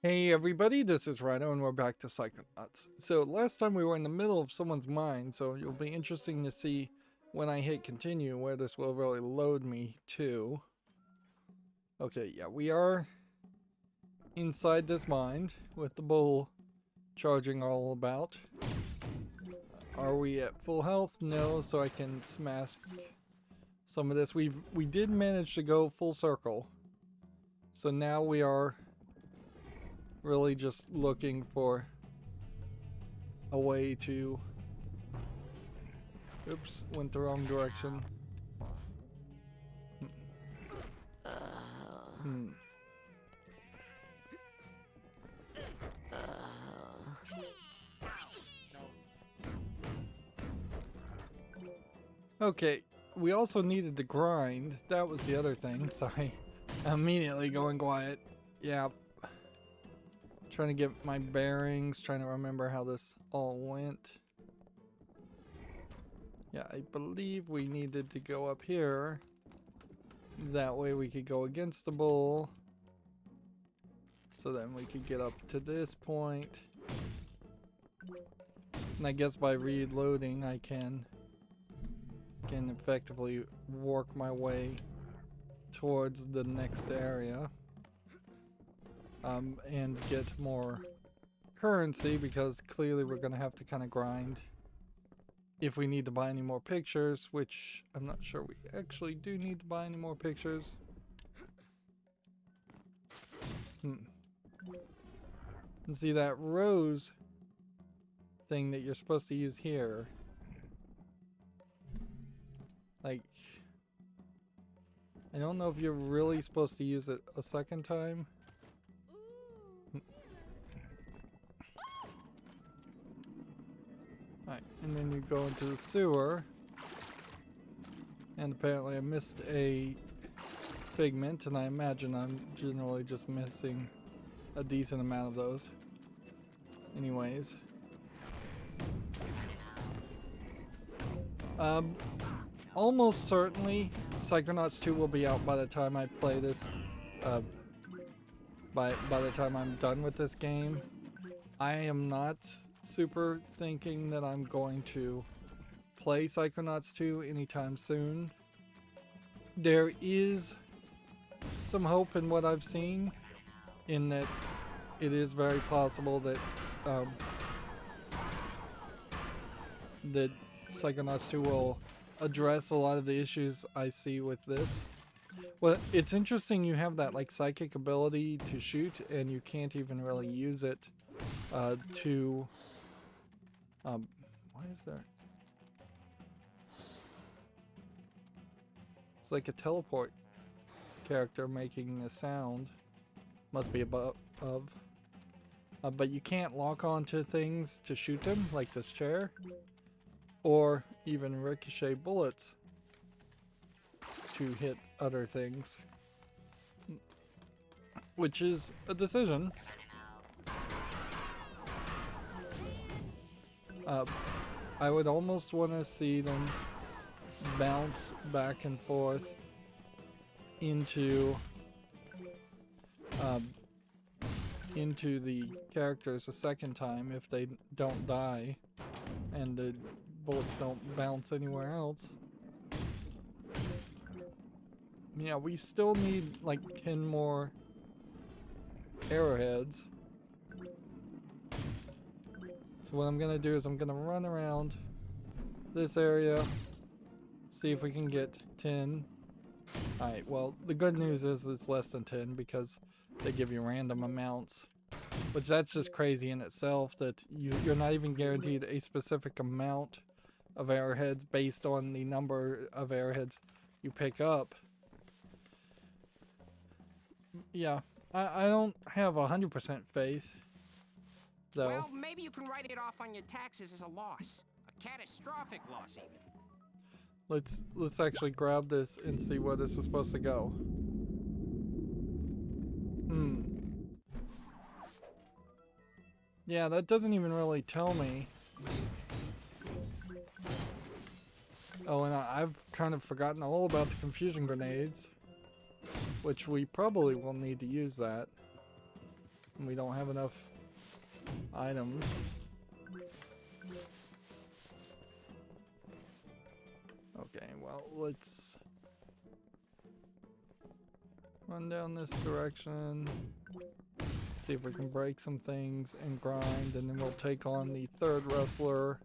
Hey everybody, this is Rydo and we're back to Psychonauts. So last time we were in the middle of someone's mind, so it'll be interesting to see when I hit continue where this will really load me to. Okay, yeah, we are inside this mind with the bull charging all about. Are we at full health? No, so I can smash some of this. We did manage to go full circle. So now we are really just looking for a way to... Oops, went the wrong direction. Hmm. Okay, we also needed to grind. That was the other thing. Sorry. Immediately going quiet. Yeah. Trying to get my bearings, trying to remember how this all went. Yeah, I believe we needed to go up here. That way we could go against the bull. So then we could get up to this point. And I guess by reloading I can effectively work my way towards the next area. And get more currency, because clearly we're going to have to kind of grind if we need to buy any more pictures, which I'm not sure we actually do need to buy any more pictures. And see that rose thing that you're supposed to use here. Like, I don't know if you're really supposed to use it a second time. Alright, and then you go into the sewer. And apparently I missed a figment, and I imagine I'm generally just missing a decent amount of those. Anyways. Almost certainly Psychonauts 2 will be out by the time I play this. By the time I'm done with this game. I am not super thinking that I'm going to play Psychonauts 2 anytime soon. There is some hope in what I've seen, in that it is very possible that that Psychonauts 2 will address a lot of the issues I see with this. Well, it's interesting you have that like psychic ability to shoot, and you can't even really use it to... why is there... It's like a teleport character making a sound. Must be above. But you can't lock onto things to shoot them, like this chair. Or even ricochet bullets to hit other things. Which is a decision. I would almost want to see them bounce back and forth into the characters a second time if they don't die and the bullets don't bounce anywhere else. Yeah, we still need like 10 more arrowheads. So what I'm gonna do is I'm gonna run around this area, see if we can get 10. Alright, well, the good news is it's less than 10 because they give you random amounts. Which that's just crazy in itself, that you're not even guaranteed a specific amount of arrowheads based on the number of arrowheads you pick up. Yeah, I don't have 100% faith, though. Well, maybe you can write it off on your taxes as a loss. A catastrophic loss, even. Let's actually grab this and see where this is supposed to go. Yeah, that doesn't even really tell me. Oh, and I've kind of forgotten all about the confusion grenades, which we probably will need to use that. And we don't have enough items. Okay, well, let's run down this direction. See if we can break some things and grind, and then we'll take on the third wrestler.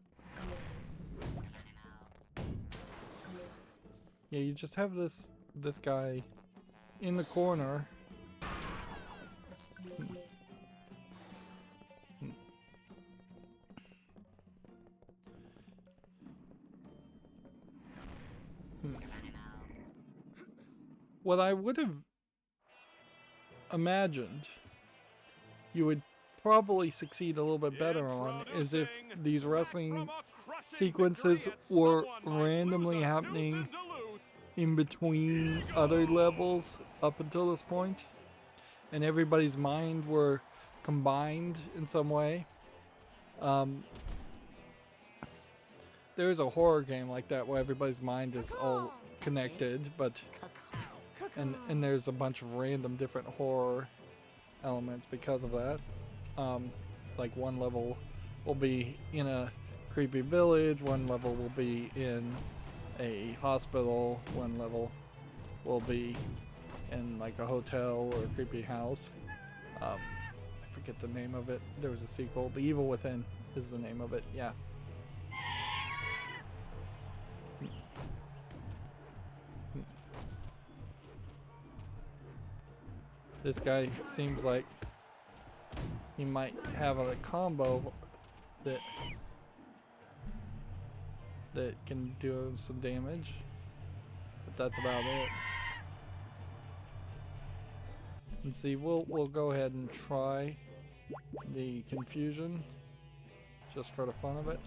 Yeah, you just have this guy in the corner. What I would have imagined you would probably succeed a little bit better on is if these wrestling sequences were randomly happening in between other levels up until this point, and everybody's mind were combined in some way. There's a horror game like that where everybody's mind is all connected, but and there's a bunch of random different horror elements because of that. Like one level will be in a creepy village, one level will be in a hospital, one level will be in like a hotel or a creepy house. I forget the name of it. There was a sequel. The Evil Within is the name of it. Yeah. This guy seems like he might have a combo that can do some damage, but that's about it. And see, we'll go ahead and try the confusion just for the fun of it.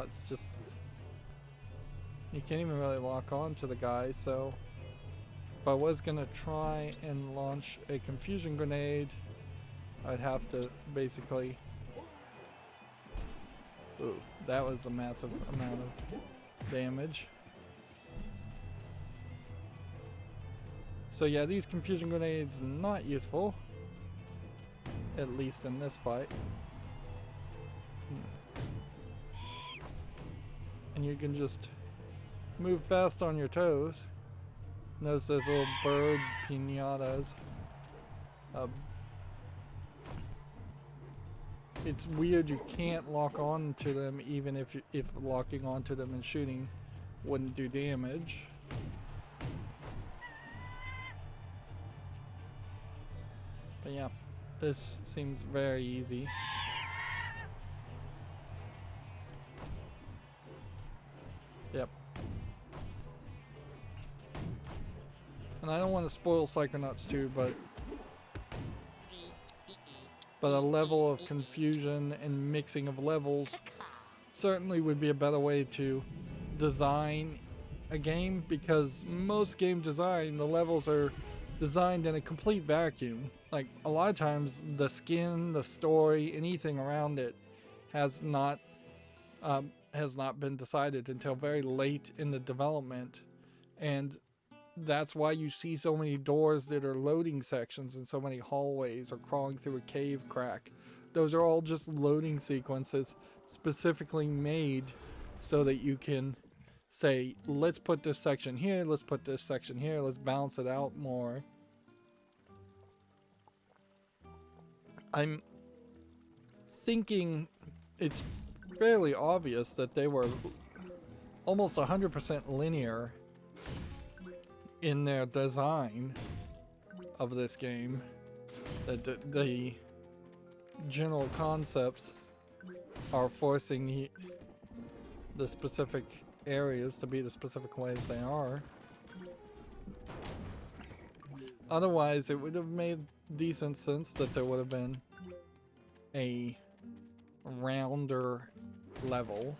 It's just you can't even really lock on to the guy, so if I was gonna try and launch a confusion grenade, I'd have to basically... Ooh, that was a massive amount of damage. So yeah, these confusion grenades not useful, at least in this fight. And you can just move fast on your toes. Notice those little bird piñatas. It's weird you can't lock on to them, even if locking onto them and shooting wouldn't do damage. But yeah, this seems very easy. Yep. And I don't want to spoil Psychonauts 2, but a level of confusion and mixing of levels certainly would be a better way to design a game, because most game design, the levels are designed in a complete vacuum. Like a lot of times the skin, the story, anything around it has not been decided until very late in the development, and that's why you see so many doors that are loading sections and so many hallways or crawling through a cave crack. Those are all just loading sequences specifically made so that you can say, let's put this section here, let's put this section here, let's balance it out more. I'm thinking it's fairly obvious that they were almost 100% linear in their design of this game, that the general concepts are forcing the specific areas to be the specific ways they are. Otherwise, it would have made decent sense that there would have been a rounder level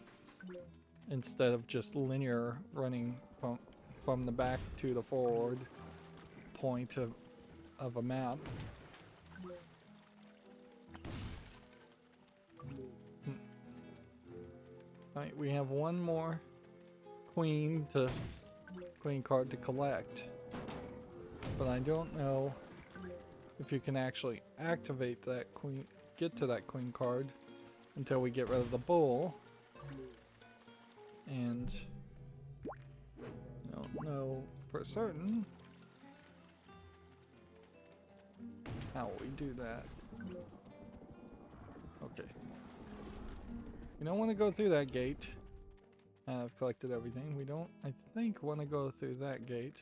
instead of just linear running from the back to the forward point of a map. Alright, we have one more queen to queen card to collect. But I don't know if you can actually activate that queen, get to that queen card until we get rid of the bull. And I don't know for certain how we do that. Okay. We don't want to go through that gate. I've collected everything. We don't, I think, want to go through that gate.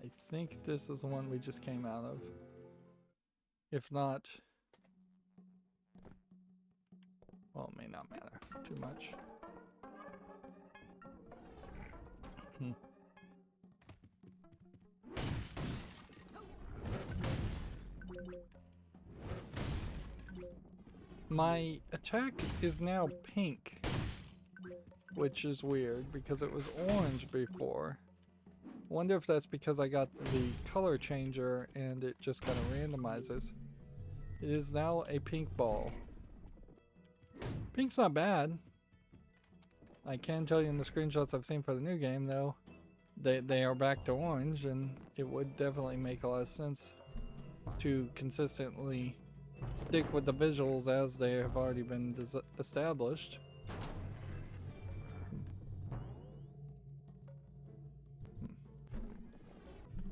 I think this is the one we just came out of. If not, well, it may not matter too much. My attack is now pink, which is weird because it was orange before. Wonder if that's because I got the color changer and it just kind of randomizes. It is now a pink ball. Pink's not bad. I can tell you in the screenshots I've seen for the new game though, they are back to orange, and it would definitely make a lot of sense to consistently stick with the visuals as they have already been established.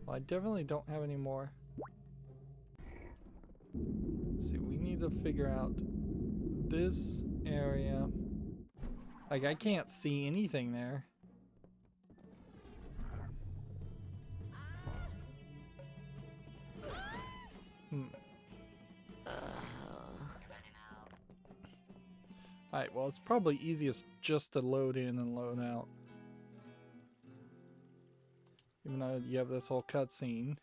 Well, I definitely don't have any more. Let's see, we need to figure out this area. Like, I can't see anything there. Alright, well, it's probably easiest just to load in and load out. Even though you have this whole cutscene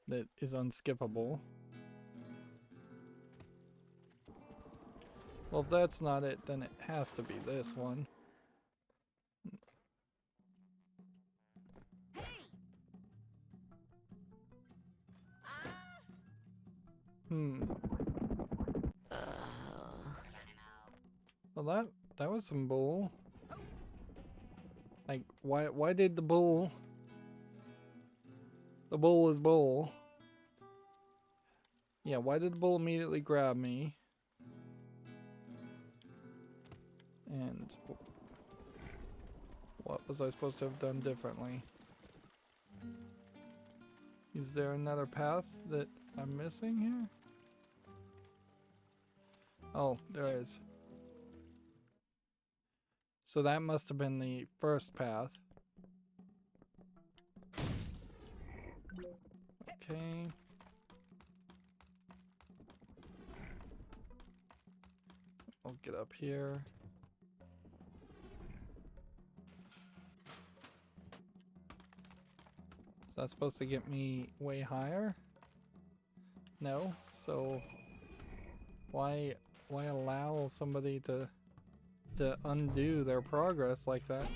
that is unskippable. Well, if that's not it, then it has to be this one. Well, that was some bull. Like, why did the bull? The bull is bull. Yeah, why did the bull immediately grab me? And what was I supposed to have done differently? Is there another path that I'm missing here? Oh, there is. So that must have been the first path. Okay. I'll get up here. Is that supposed to get me way higher? No. So why allow somebody to undo their progress like that?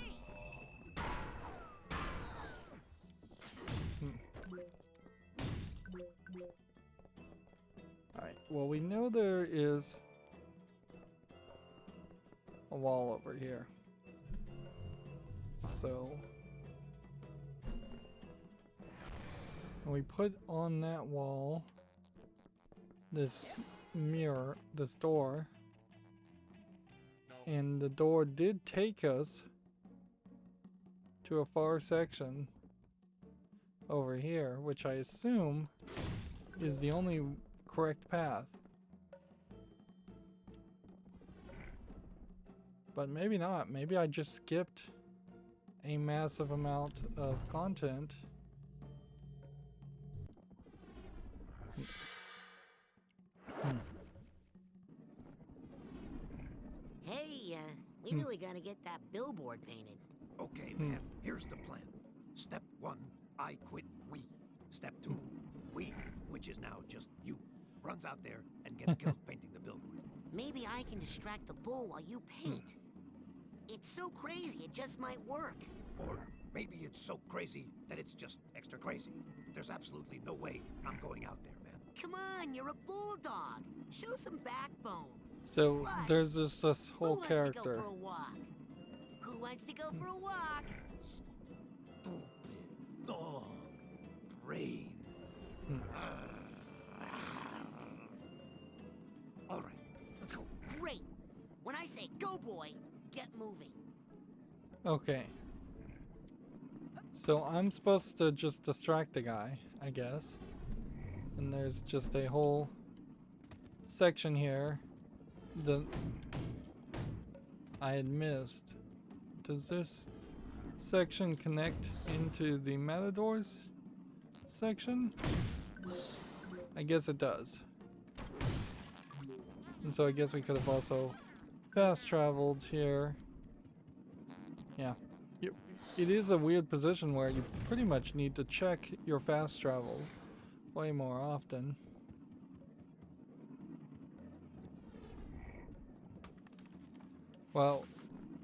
Alright, well, we know there is a wall over here. So we put on that wall this mirror, this door. And the door did take us to a far section over here, which I assume is the only correct path. But maybe not. Maybe I just skipped a massive amount of content. We really gotta get that billboard painted. Okay, man, here's the plan. Step 1, I quit we. Step 2, we, which is now just you, runs out there and gets killed painting the billboard. Maybe I can distract the bull while you paint. It's so crazy, it just might work. Or maybe it's so crazy that it's just extra crazy. There's absolutely no way I'm going out there, man. Come on, you're a bulldog. Show some backbone. So Plus, there's this who whole wants to go character. for a walk? Who wants to go for a walk? Stupid dog. Brain. All right, let's go. Great. When I say go, boy, get moving. Okay. So I'm supposed to just distract the guy, I guess. And there's just a whole section here that I had missed. Does this section connect into the Matadors section? I guess it does. And so I guess we could have also fast traveled here. Yeah. It is a weird position where you pretty much need to check your fast travels way more often. Well,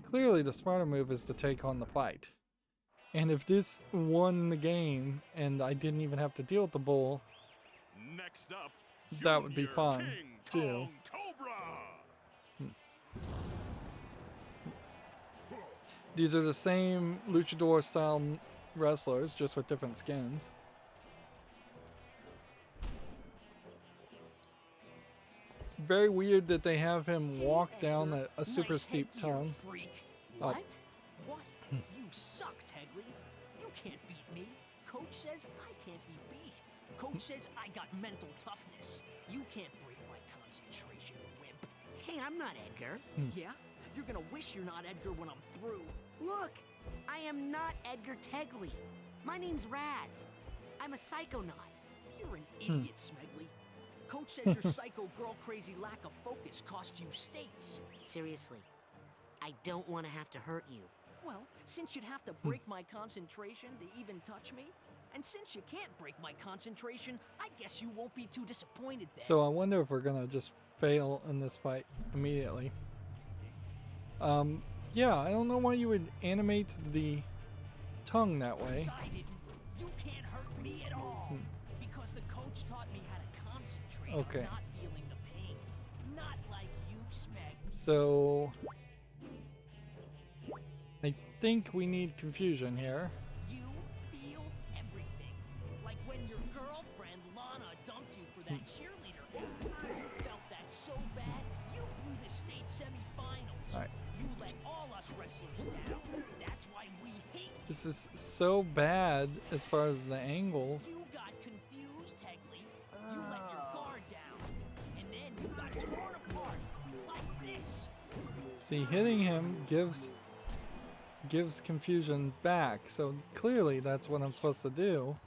clearly the smarter move is to take on the fight. And if this won the game and I didn't even have to deal with the bull, Next up, that would be Junior fine, King too. Kong Cobra. These are the same luchador style wrestlers, just with different skins. Very weird that they have him walk down a super steep tongue. Freak. What? What? You suck, Tegley. You can't beat me. Coach says I can't be beat. Coach says I got mental toughness. You can't break my concentration, wimp. Hey, I'm not Edgar. Yeah? You're gonna wish you're not Edgar when I'm through. Look, I am not Edgar Tegley. My name's Raz. I'm a psychonaut. You're an idiot, Smegly. Coach says your psycho girl crazy lack of focus cost you states. Seriously, I don't want to have to hurt you. Well, since you'd have to break my concentration to even touch me, and since you can't break my concentration, I guess you won't be too disappointed then. So I wonder if we're gonna just fail in this fight immediately. Yeah, I don't know why you would animate the tongue that way. I didn't. You can't hurt me at all. Because the coach taught me how to concentrate Okay. on not feeling the pain. Not like you, Smeg. So I think we need confusion here. You feel everything. Like when your girlfriend Lana dunked you for that cheerleader hat. You felt that so bad, you blew the state semifinals. All right. You let all us wrestlers down. That's why we hate you. This is so bad as far as the angles. You got confused, Tegley. You let your guard down. And then you got torn apart. Like this. See, hitting him gives confusion back. So clearly that's what I'm supposed to do.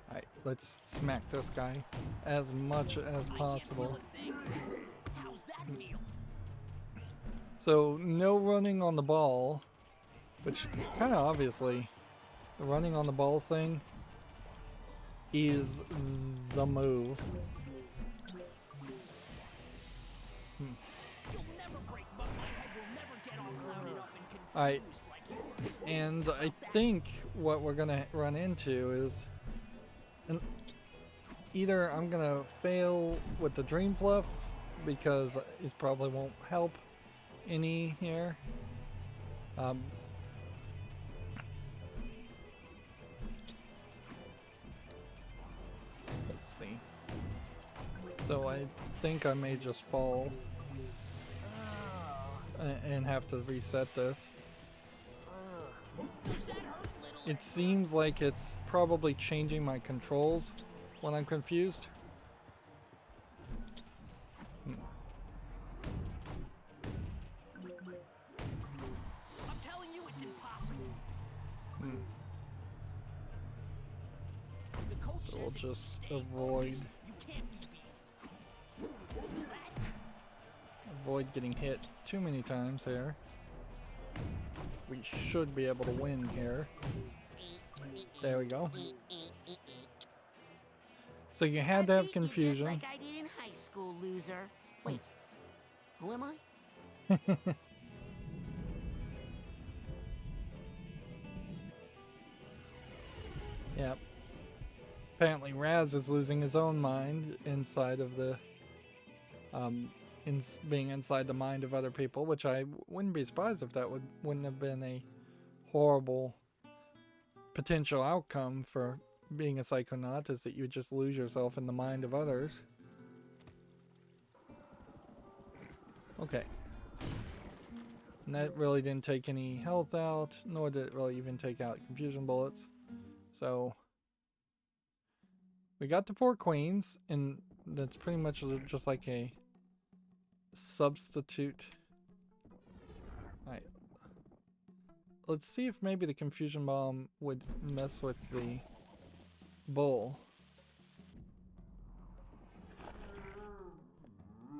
Alright, let's smack this guy as much as possible. I can't feel a thing. How's that feel? So no running on the ball, which kind of obviously the running on the ball thing is the move. You'll never break my head. Will never get all clouded up and confused Alright, like you were. and I think what we're gonna run into is either I'm gonna fail with the dream fluff because it probably won't help any here. Let's see. So I think I may just fall and have to reset this. Does that hurt, little? It seems like it's probably changing my controls when I'm confused. I'm telling you, it's impossible. The coach So we'll says if you just stay avoid focused, you can't be beat. avoid getting hit too many times here. We should be able to win here. There we go. So you had to I have beat you confusion. Just like I did in high school, loser. Wait, who am I? Yep. Apparently Raz is losing his own mind inside of the being inside the mind of other people, which I wouldn't be surprised if that wouldn't have been a horrible potential outcome for being a psychonaut, is that you would just lose yourself in the mind of others. Okay. And that really didn't take any health out, nor did it really even take out confusion bullets. So we got the 4 queens, and that's pretty much just like a substitute. Alright. Let's see if maybe the confusion bomb would mess with the bull.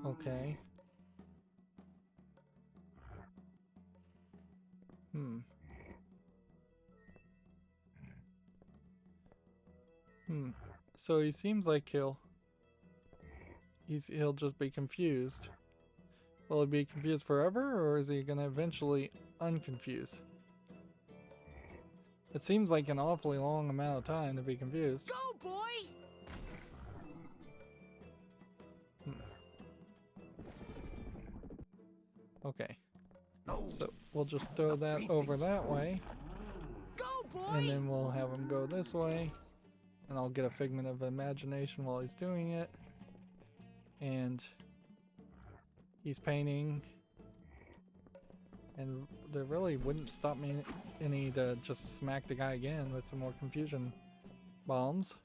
Okay. So he seems like he'll just be confused. Will he be confused forever, or is he gonna eventually unconfuse? It seems like an awfully long amount of time to be confused. Go, boy! Okay. So we'll just throw that over that way. Go, boy! And then we'll have him go this way. And I'll get a figment of imagination while he's doing it. And he's painting. And there really wouldn't stop me any to just smack the guy again with some more confusion bombs.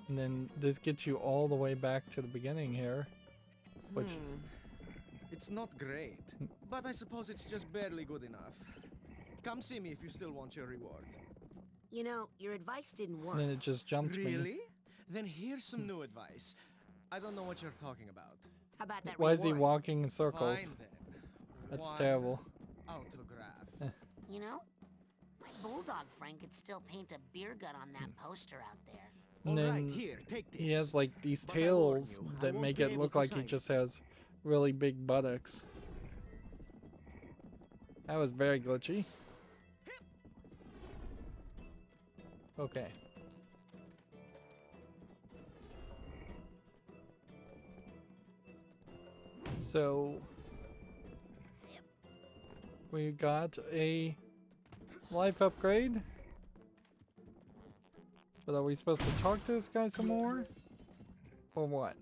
And then this gets you all the way back to the beginning here. Which It's not great, but I suppose it's just barely good enough. Come see me if you still want your reward. You know, your advice didn't work. then it just jumped me. Really? Then here's some new advice. I don't know what you're talking about. How about that Why is he reward? walking in circles? Fine then. That's One terrible. Autograph. You know, my bulldog friend could still paint a beer gut on that poster out there. And All right, then here, take this. he has like these But I warn tails you, I that won't make be it able look to like he sign just it. has really big buttocks. That was very glitchy. Okay. So we got a life upgrade. But are we supposed to talk to this guy some more? Or what?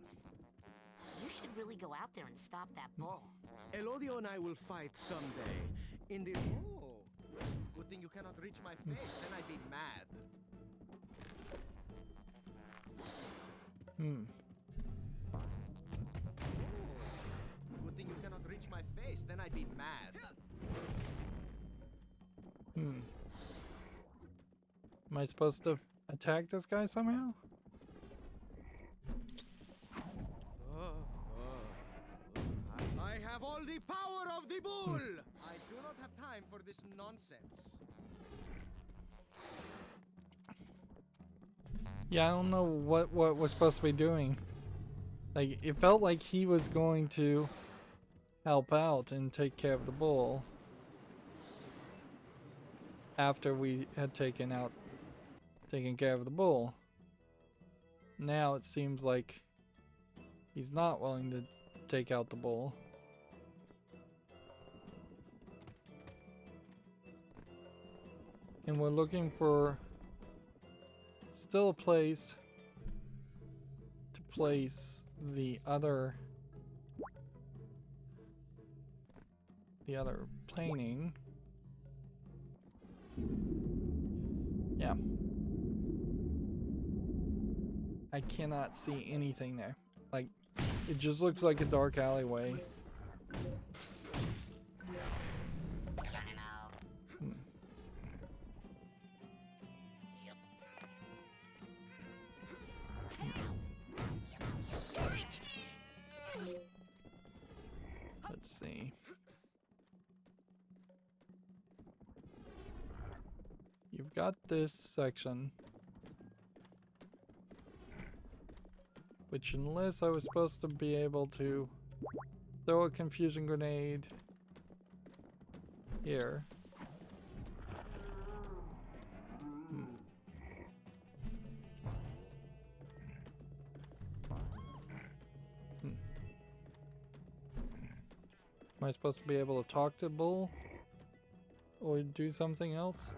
You should really go out there and stop that bull. Elodio and I will fight someday. In the... Oh! Good thing you cannot reach my face, then I'd be mad. Good thing you cannot reach my face, then I'd be mad. Am I supposed to attack this guy somehow? I have all the power of the bull! I do not have time for this nonsense. Yeah, I don't know what we're supposed to be doing. Like, it felt like he was going to help out and take care of the bull after we had taken care of the bull. Now it seems like he's not willing to take out the bull. And we're looking for still a place to place the other planing. Yeah. I cannot see anything there. Like, it just looks like a dark alleyway. Let's see. You've got this section, which unless I was supposed to be able to throw a confusion grenade here. Am I supposed to be able to talk to the bull? Or do something else?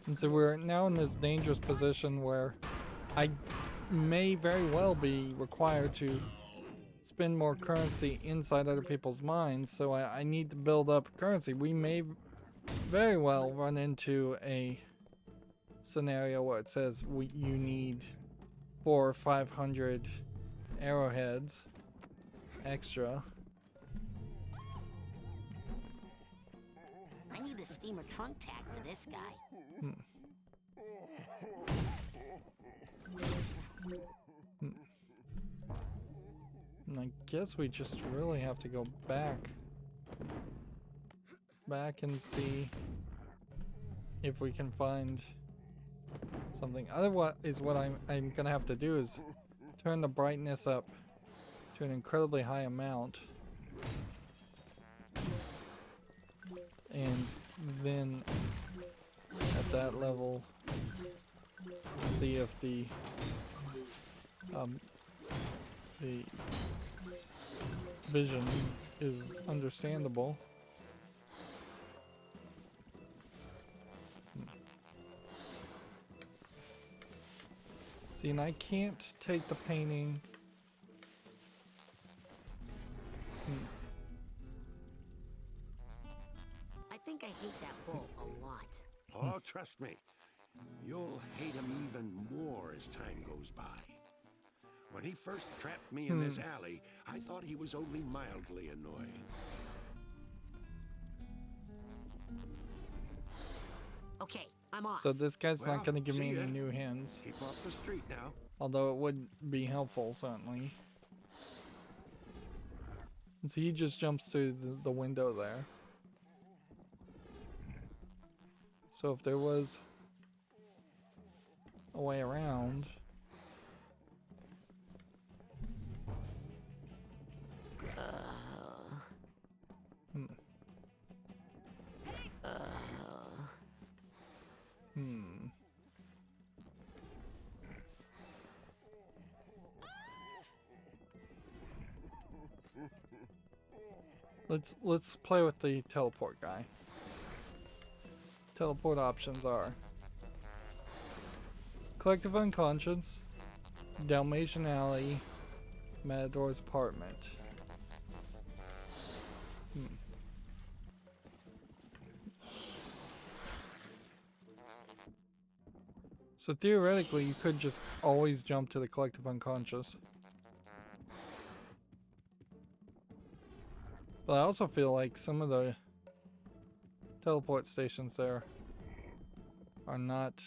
And so we're now in this dangerous position where I may very well be required to spend more currency inside other people's minds, so I need to build up currency. We may very well run into a scenario where it says you need 400 or 500 arrowheads extra. I need the steamer trunk tag for this guy. And I guess we just really have to go back and see if we can find something. Otherwise, what I'm gonna have to do is turn the brightness up to an incredibly high amount, and then at that level see if the vision is understandable. See, and I can't take the painting. I think I hate that bull a lot. Oh, trust me. You'll hate him even more as time goes by. When he first trapped me in this alley, I thought he was only mildly annoying. Okay, I'm off. So this guy's not going to give me see any ya. new hands, Keep off the street now. although it would be helpful, certainly. And so he just jumps through the window there. So if there was a way around... Let's play with the teleport guy. Teleport options are Collective Unconscious, Dalmatian Alley, Matador's Apartment. So theoretically, you could just always jump to the Collective Unconscious. But I also feel like some of the teleport stations there are not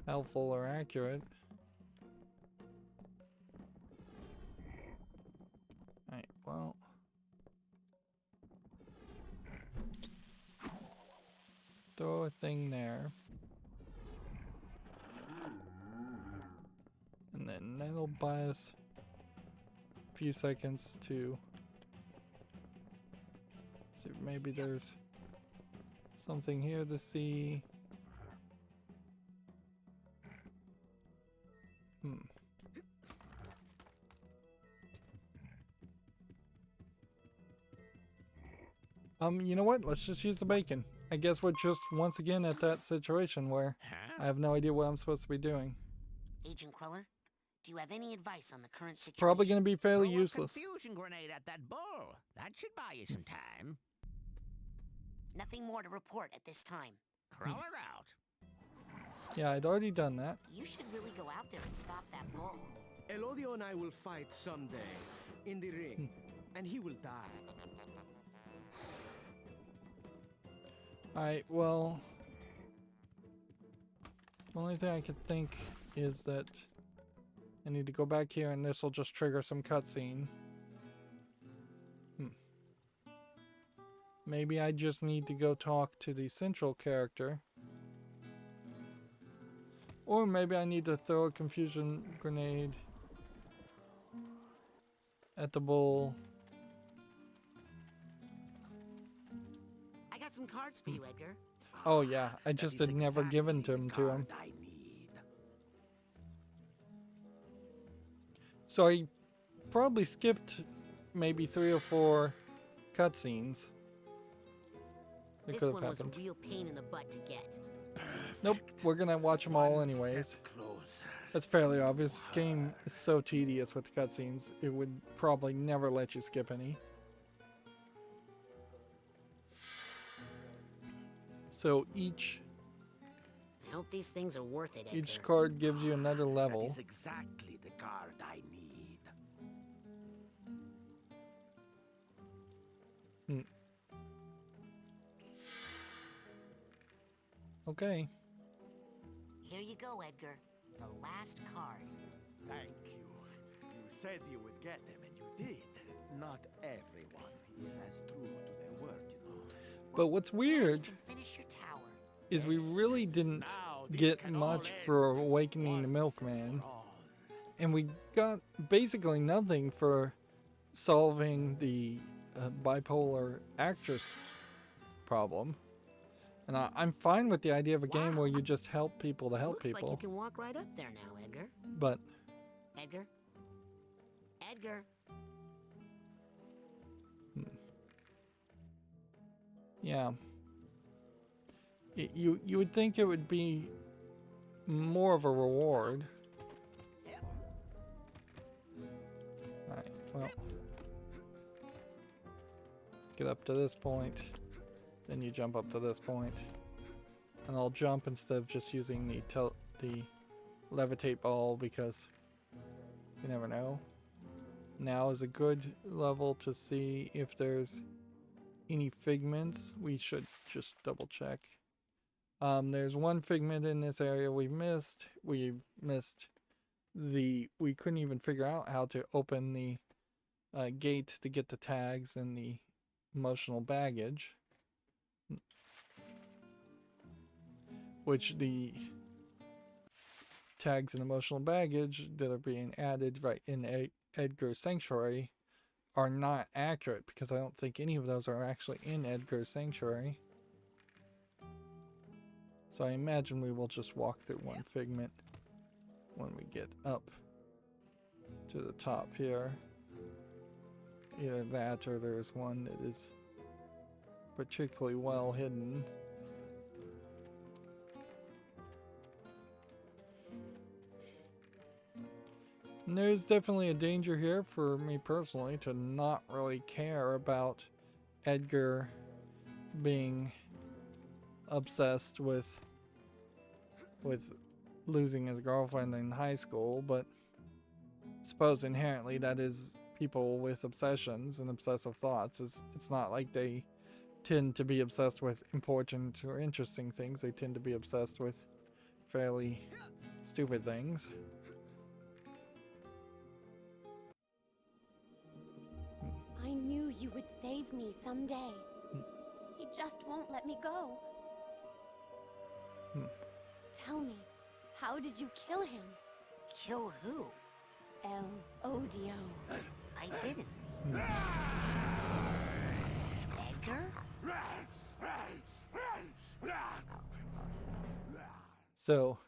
helpful or accurate. Alright, well. Throw a thing there. And then that'll buy us a few seconds to see if maybe there's something here to see. You know what? Let's just use the bacon. I guess we're just once again at that situation where I have no idea what I'm supposed to be doing. Agent Cruller, do you have any advice on the current It's situation? probably going to be fairly Throw a useless. confusion grenade at that bull. That should buy you some time. Nothing more to report at this time. Crawler out. Yeah, I'd already done that. You should really go out there and stop that bull. Elodio and I will fight someday in the ring, and he will die. Alright, well, the only thing I could think is that I need to go back here and this will just trigger some cutscene. Maybe I just need to go talk to the central character. Or maybe I need to throw a confusion grenade at the bull some cards for you, Edgar. Oh yeah, I That just is had never given exactly them the to him. card I need. So I probably skipped maybe 3 or 4 cutscenes. That This could have one was a happened. real pain in the butt to get. Nope, we're gonna watch them all One anyways. step closer. That's fairly obvious. This game is so tedious with the cutscenes, it would probably never let you skip any. So each I hope these things are worth it, Edgar. card gives you another That level. is exactly the card I need. Okay. Here you go, Edgar. The last card. Thank you. You said you would get them, and you did. Not everyone is as true to their word, you know. But what's Now weird you can finish your tower. is we really didn't Now this get can all much end for awakening the once milkman. for all. And we got basically nothing for solving the bipolar actress problem. And I'm fine with the idea of a game where you just help people to help Looks like people. you can walk right up there now, Edgar. But Edgar? Edgar? yeah, you would think it would be more of a reward. Alright, well, get up to this point, then you jump up to this point, and I'll jump instead of just using the levitate ball because you never know. Now is a good level to see if there's any figments. We should just double check. There's one figment in this area we missed. We couldn't even figure out how to open the gate to get the tags and the emotional baggage. Which the tags and emotional baggage that are being added right in Edgar's Sanctuary are not accurate because I don't think any of those are actually in Edgar's Sanctuary. So I imagine we will just walk through one figment when we get up to the top here. Either that or there's one that is particularly well hidden. And there's definitely a danger here for me personally to not really care about Edgar being obsessed with losing his girlfriend in high school, but I suppose inherently that is people with obsessions and obsessive thoughts. It's not like they tend to be obsessed with important or interesting things. They tend to be obsessed with fairly stupid things. I knew you would save me someday. He just won't let me go. Tell me, how did you kill him? Kill who? El Odio. I didn't. Edgar? So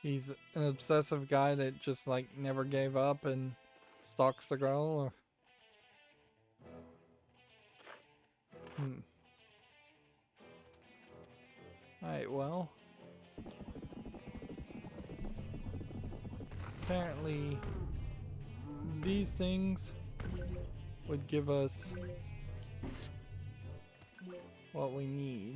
he's an obsessive guy that just like never gave up and stalks the girl, or Alright, well, apparently these things would give us what we need.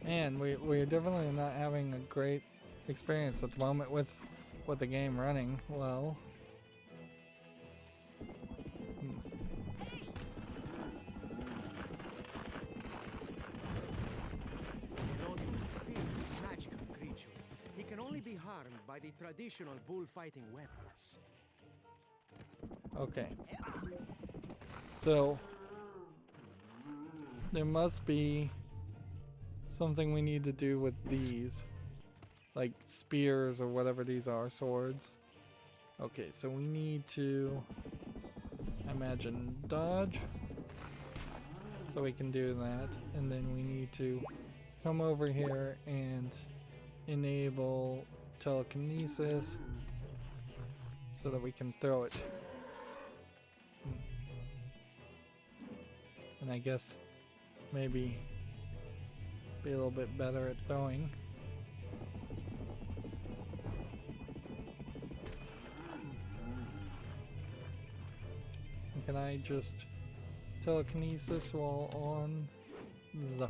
Man, we're definitely not having a great experience at the moment with the game running well. Rodio's a fierce, magical creature. He can only be harmed by the traditional bullfighting weapons. Okay. So there must be something we need to do with these. like spears or whatever these are, swords. Okay, so we need to, I imagine, dodge. So we can do that. And then we need to come over here and enable telekinesis so that we can throw it. And I guess maybe be a little bit better at throwing. And can I just telekinesis while on the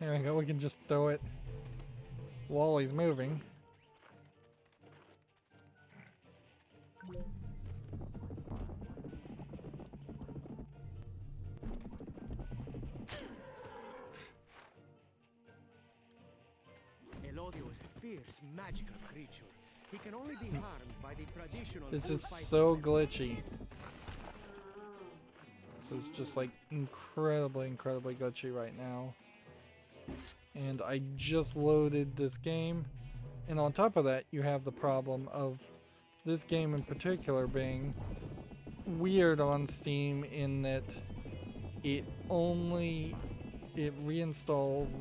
there we go, we can just throw it while he's moving. Elodio is a fierce, magical creature. He can only be harmed by the traditional. This is so glitchy. This is just like incredibly glitchy right now. And I just loaded this game. And on top of that, you have the problem of this game in particular being weird on Steam in that it reinstalls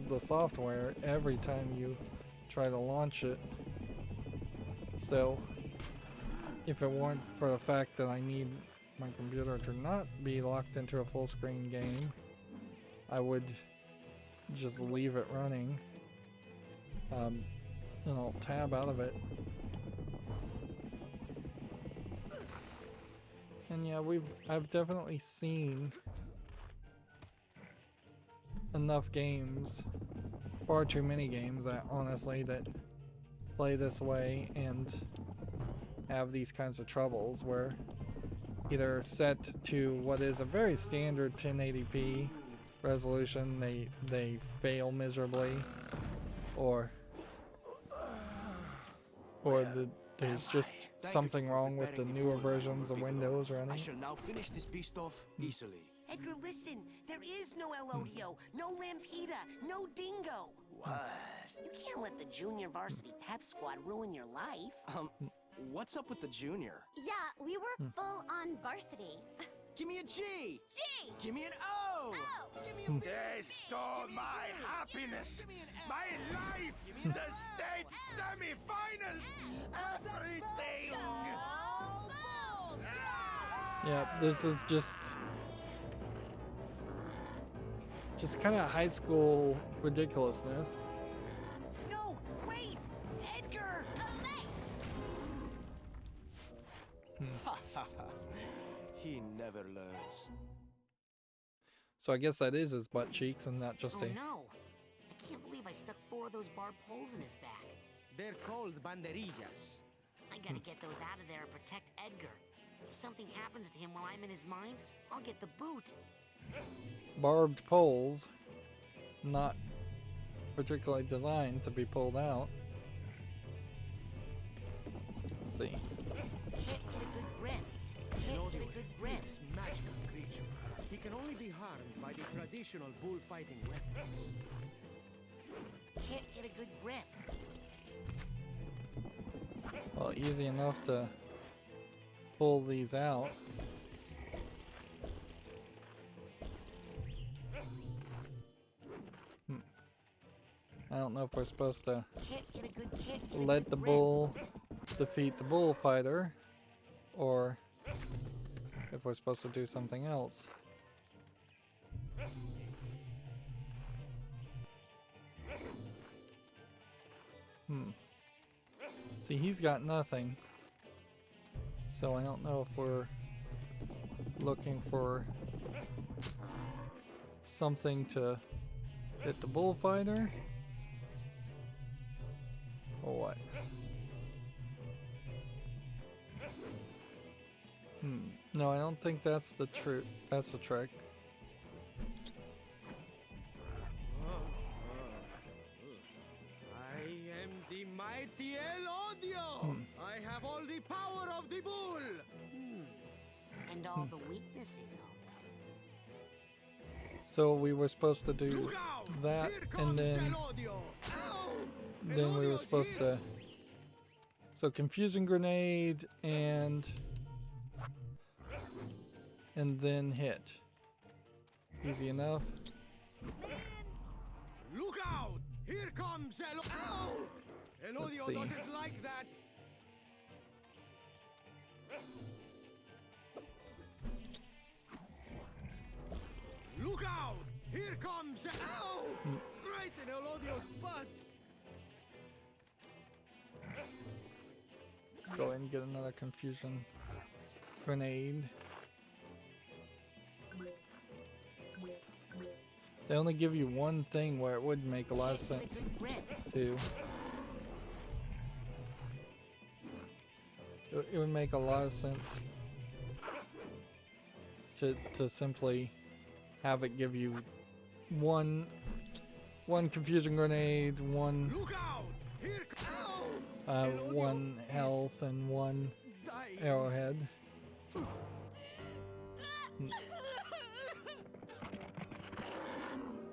the software every time you try to launch it. So if it weren't for the fact that I need my computer to not be locked into a full screen game, I would just leave it running. And I'll tab out of it. And yeah, I've definitely seen enough games, far too many games that honestly that play this way and have these kinds of troubles where either set to what is a very standard 1080p resolution, they fail miserably, or there's just something wrong with the newer versions of Windows running. I shall now finish this beast off easily. Edgar, listen. There is no Elodio, no Lampita, no Dingo. What? You can't let the junior varsity pep squad ruin your life. What's up with the junior? Yeah, we were full on varsity. Give me a G! G! Give me an O! O! Give me a B! They stole my happiness, my life, the state semi-finals, everything. Yeah, this is just kind of high school ridiculousness. No, wait! Edgar! He never learns. So I guess that is his butt cheeks and not just Oh a... no! I can't believe I stuck 4 of those barbed poles in his back. They're called banderillas. I gotta get those out of there and protect Edgar. If something happens to him while I'm in his mind, I'll get the boot. Barbed poles, not particularly designed to be pulled out. Let's see. Can't get a good grip. Can't get a good grip. This magical creature. He can only be harmed by the traditional bullfighting weapons. Can't get a good grip. Well, easy enough to pull these out. I don't know if we're supposed to Can't get a good let good the grip. bull defeat the bullfighter, or if we're supposed to do something else. See, he's got nothing. So I don't know if we're looking for something to hit the bullfighter or what. No, I don't think that's the trick. That's the trick. I am the mighty Elodio. I have all the power of the bull. And all the weaknesses, I'll bet. So we were supposed to do that, and then we were supposed to. So confusing grenade and then hit. Easy enough. Look out! Here comes Ow! Let's Elodio see. doesn't like that. Look out! Here comes Ow! Right in Elodio's butt. Let's go ahead and get another confusion grenade. They only give you one thing where it would make a lot of sense to. It would make a lot of sense to simply have it give you one confusion grenade, one health, and one arrowhead.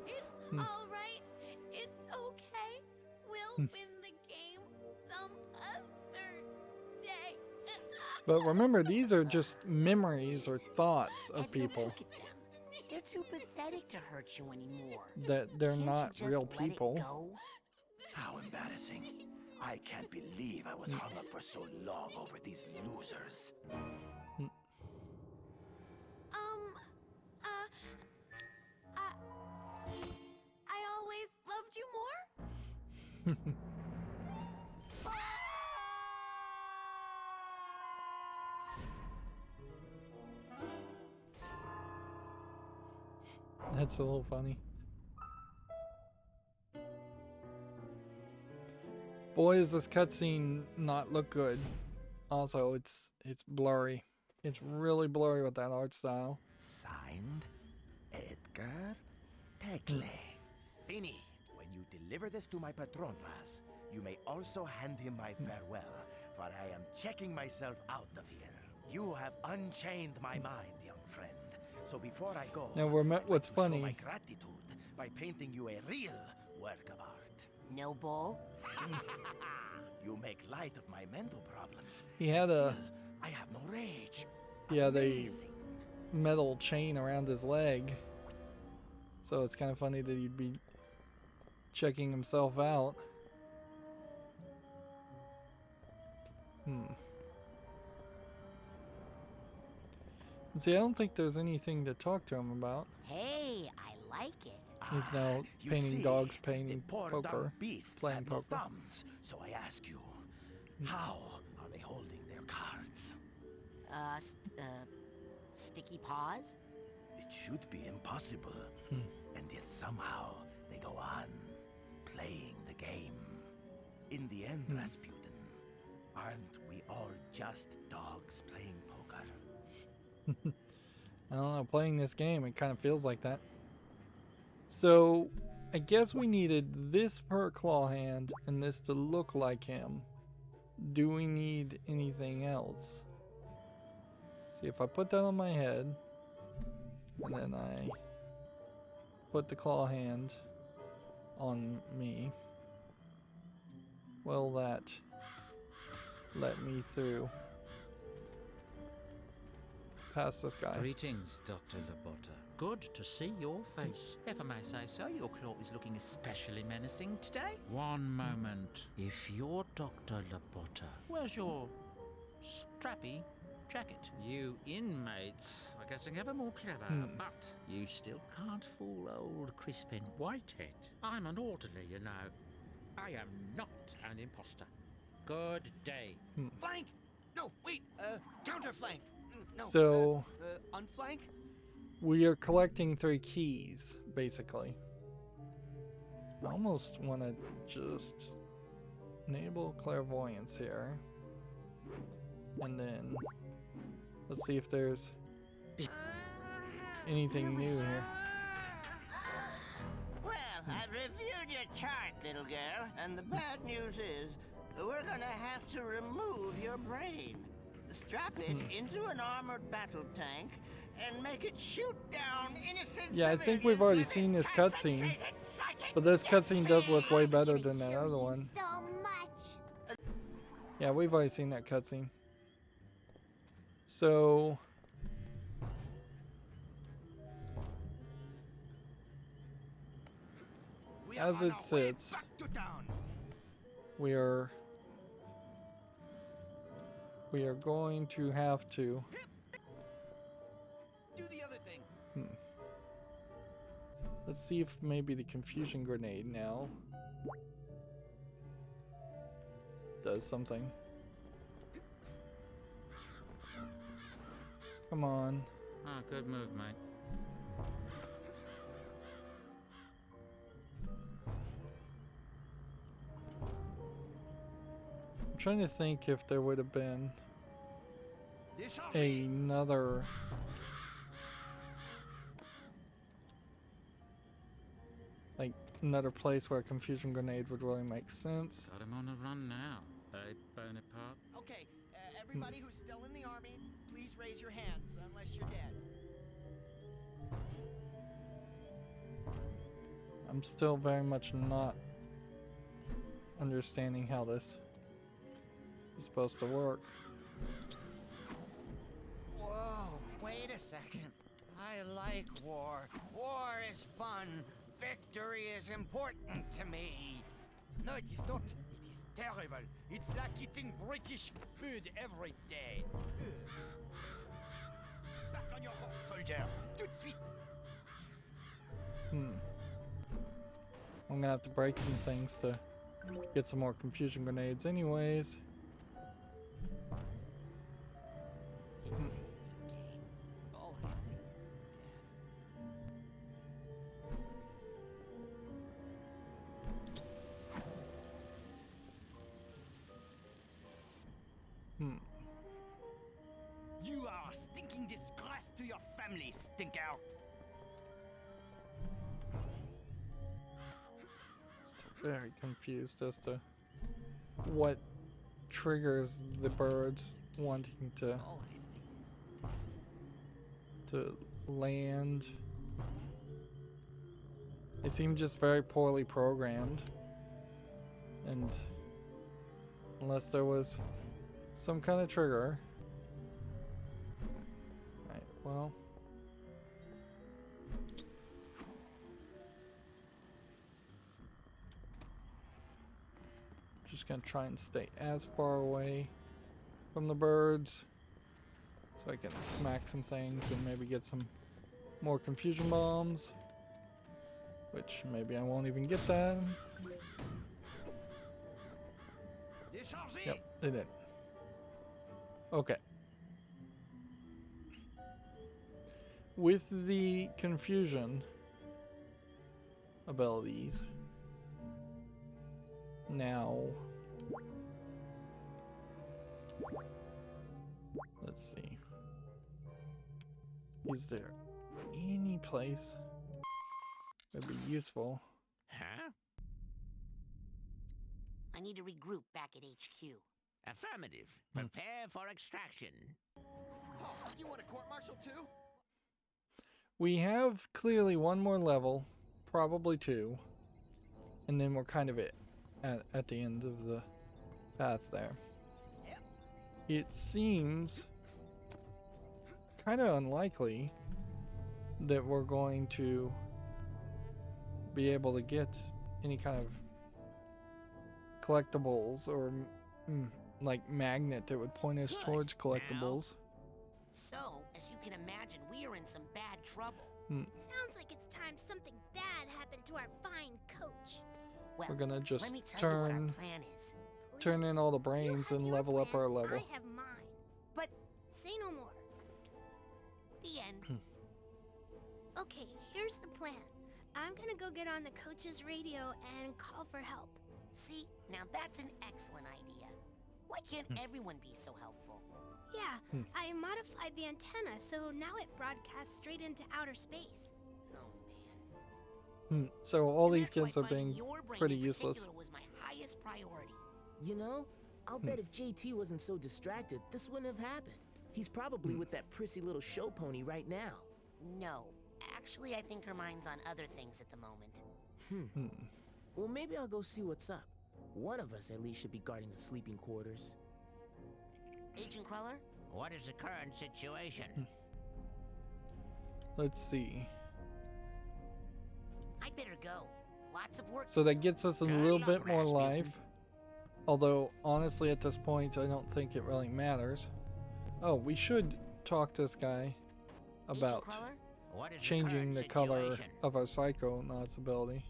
It's all right. It's okay. We'll win the game some other day. But remember, these are just memories or thoughts of people. Look at them. They're too pathetic to hurt you anymore. That they're Can't you not just real let it people. go? How embarrassing. I can't believe I was hung up for so long over these losers. I always loved you more. That's a little funny. Boy, does this cutscene not look good. Also, it's blurry. It's really blurry with that art style. Signed, Edgar Tegle. Finny, when you deliver this to my patron, Raz, you may also hand him my farewell, for I am checking myself out of here. You have unchained my mind, young friend. So before I go, Now, I'd like what's to show funny- my gratitude by painting you a real work of art. No bull? You make light of my mental problems. He had Still, a I have no rage. the Amazing. metal chain around his leg. So it's kind of funny that he'd be checking himself out. And see, I don't think there's anything to talk to him about. Hey, I like it. He's now You painting see, dogs, the painting poor poker, dumb beasts playing have no poker. thumbs. So I ask you, how are they holding their cards? Sticky paws? It should be impossible. And yet somehow they go on playing the game. In the end, Razputin, aren't we all just dogs playing poker? I don't know, playing this game, it kind of feels like that. So, I guess we needed this for a claw hand and this to look like him. Do we need anything else? See, if I put that on my head, and then I put the claw hand on me, will that let me through? Past this guy. Greetings, Dr. Labotta. Good to see your face. If I may say so, your claw is looking especially menacing today. One moment. If you're Dr. Labotta, where's your strappy jacket? You inmates are getting ever more clever, but you still can't fool old Crispin Whitehead. I'm an orderly, you know. I am not an imposter. Good day. Flank! No, wait, counterflank. No, So unflank? we are collecting 3 keys, basically. I almost want to just enable clairvoyance here. And then let's see if there's anything new here. Well, I've reviewed your chart, little girl, and the bad news is we're gonna have to remove your brain. Strap it into an armored battle tank and make it shoot down innocent Yeah, I think we've already seen this cutscene, but this cutscene does look way better than that other one. So much. Yeah, we've already seen that cutscene. So as it sits, we are going to have to Do the other thing. let's see if maybe the confusion grenade now does something. Come on. Ah, good move, mate. I'm trying to think if there would have been another place where a confusion grenade would really make sense. Got him on the run now, eh, Bonaparte? Okay, everybody who's still in the army, please raise your hands unless you're dead. I'm still very much not understanding how this is supposed to work. Whoa, wait a second. I like war. War is fun. Victory is important to me. No, it is not. It is terrible. It's like eating British food every day. Back on your horse, soldier. Tout de suite. I'm gonna have to break some things to get some more confusion grenades anyways. All I see is You are a stinking disgrace to your family, stinker. Still very confused as to what triggers the birds wanting to all I see is death. to land. They seem just very poorly programmed, and unless there was some kind of trigger. Right, well, just gonna try and stay as far away from the birds so I can smack some things and maybe get some more confusion bombs, which maybe I won't even get that. Yep, they did. Okay. With the confusion abilities, now let's see. Is there any place that'd be useful? Huh? I need to regroup back at HQ. Affirmative. Prepare for extraction. Oh, you want a court-martial too? We have clearly one more level, probably two, and then we're kind of at the end of the path there. It seems kind of unlikely that we're going to be able to get any kind of collectibles or like magnet that would point us towards collectibles. So, as you can imagine, we are in some bad trouble. Sounds like it's time something bad happened to our fine coach. Well, We're gonna just let me tell you what our turn plan is. in all the You brains have and your level up plan, our level. I have mine. But say no more. The end. Okay, here's the plan. I'm gonna go get on the coach's radio and call for help. See, now that's an excellent idea. Why can't everyone be so helpful? Yeah, I modified the antenna, so now it broadcasts straight into outer space. Oh man. So all And these that's why kids are finding being your brain pretty in useless. particular was my highest priority. You know, I'll bet if JT wasn't so distracted, this wouldn't have happened. He's probably with that prissy little show pony right now. No. Actually, I think her mind's on other things at the moment. Well, maybe I'll go see what's up. One of us at least should be guarding the sleeping quarters. Agent Cruller? What is the current situation? Let's see. I'd better go. Lots of work. So that gets us a little bit more life. Although, honestly, at this point, I don't think it really matters. Oh, we should talk to this guy about changing the color of our Psychonauts ability.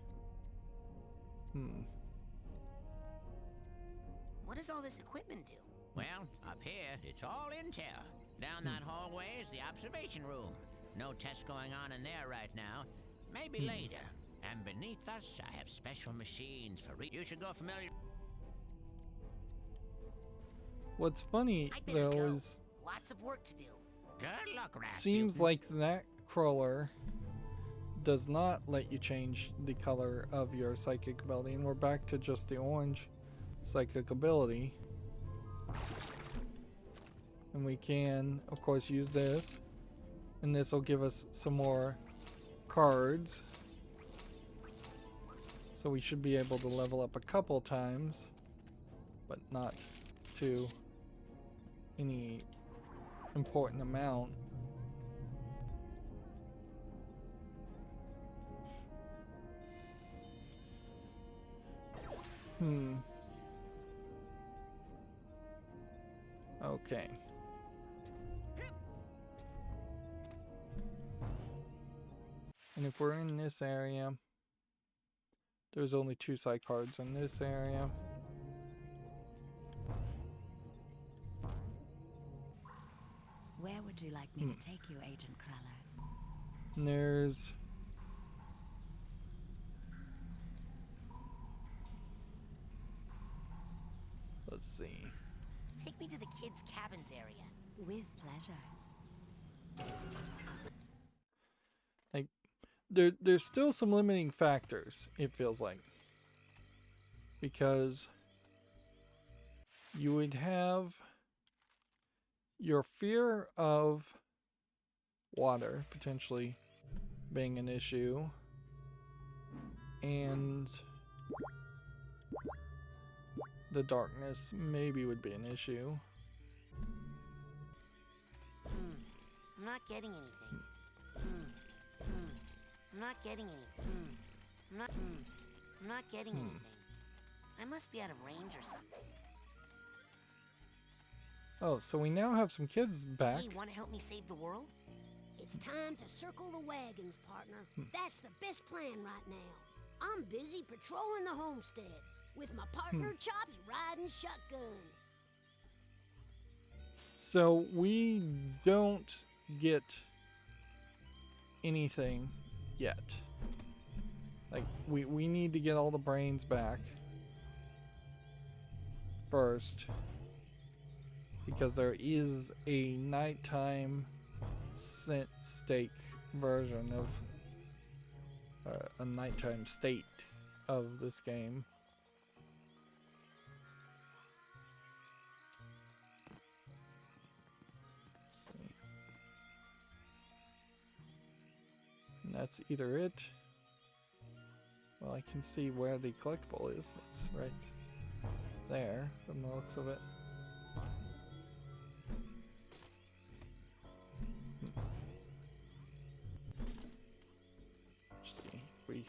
What does all this equipment do? Well, up here, it's all intel. Down that hallway is the observation room. No tests going on in there right now. Maybe later. And beneath us, I have special machines for you should go familiar. What's funny, though, is lots of work to do. Good luck, Razputin. Seems like that crawler does not let you change the color of your psychic ability, and we're back to just the orange psychic ability. And we can, of course, use this, and this will give us some more cards. So we should be able to level up a couple times, but not to any important amount. Okay. And if we're in this area, there's only 2 psych cards in this area. Where would you like me to take you, Agent Cruller? And there's let's see. Take me to the kids' cabins area. With pleasure. Like, there's still some limiting factors, it feels like. Because you would have your fear of water potentially being an issue, and the darkness maybe would be an issue. I'm not getting anything. I'm not getting anything. I'm not getting anything. I must be out of range or something. Oh, so we now have some kids back. Hey, want to help me save the world? It's time to circle the wagons, partner. That's the best plan right now. I'm busy patrolling the homestead, with my partner Chops riding shotgun. So we don't get anything yet. Like, we need to get all the brains back first, because there is a nighttime stake version of a nighttime state of this game. Let's see. And that's either it. Well, I can see where the collectible is. It's right there from the looks of it. See, we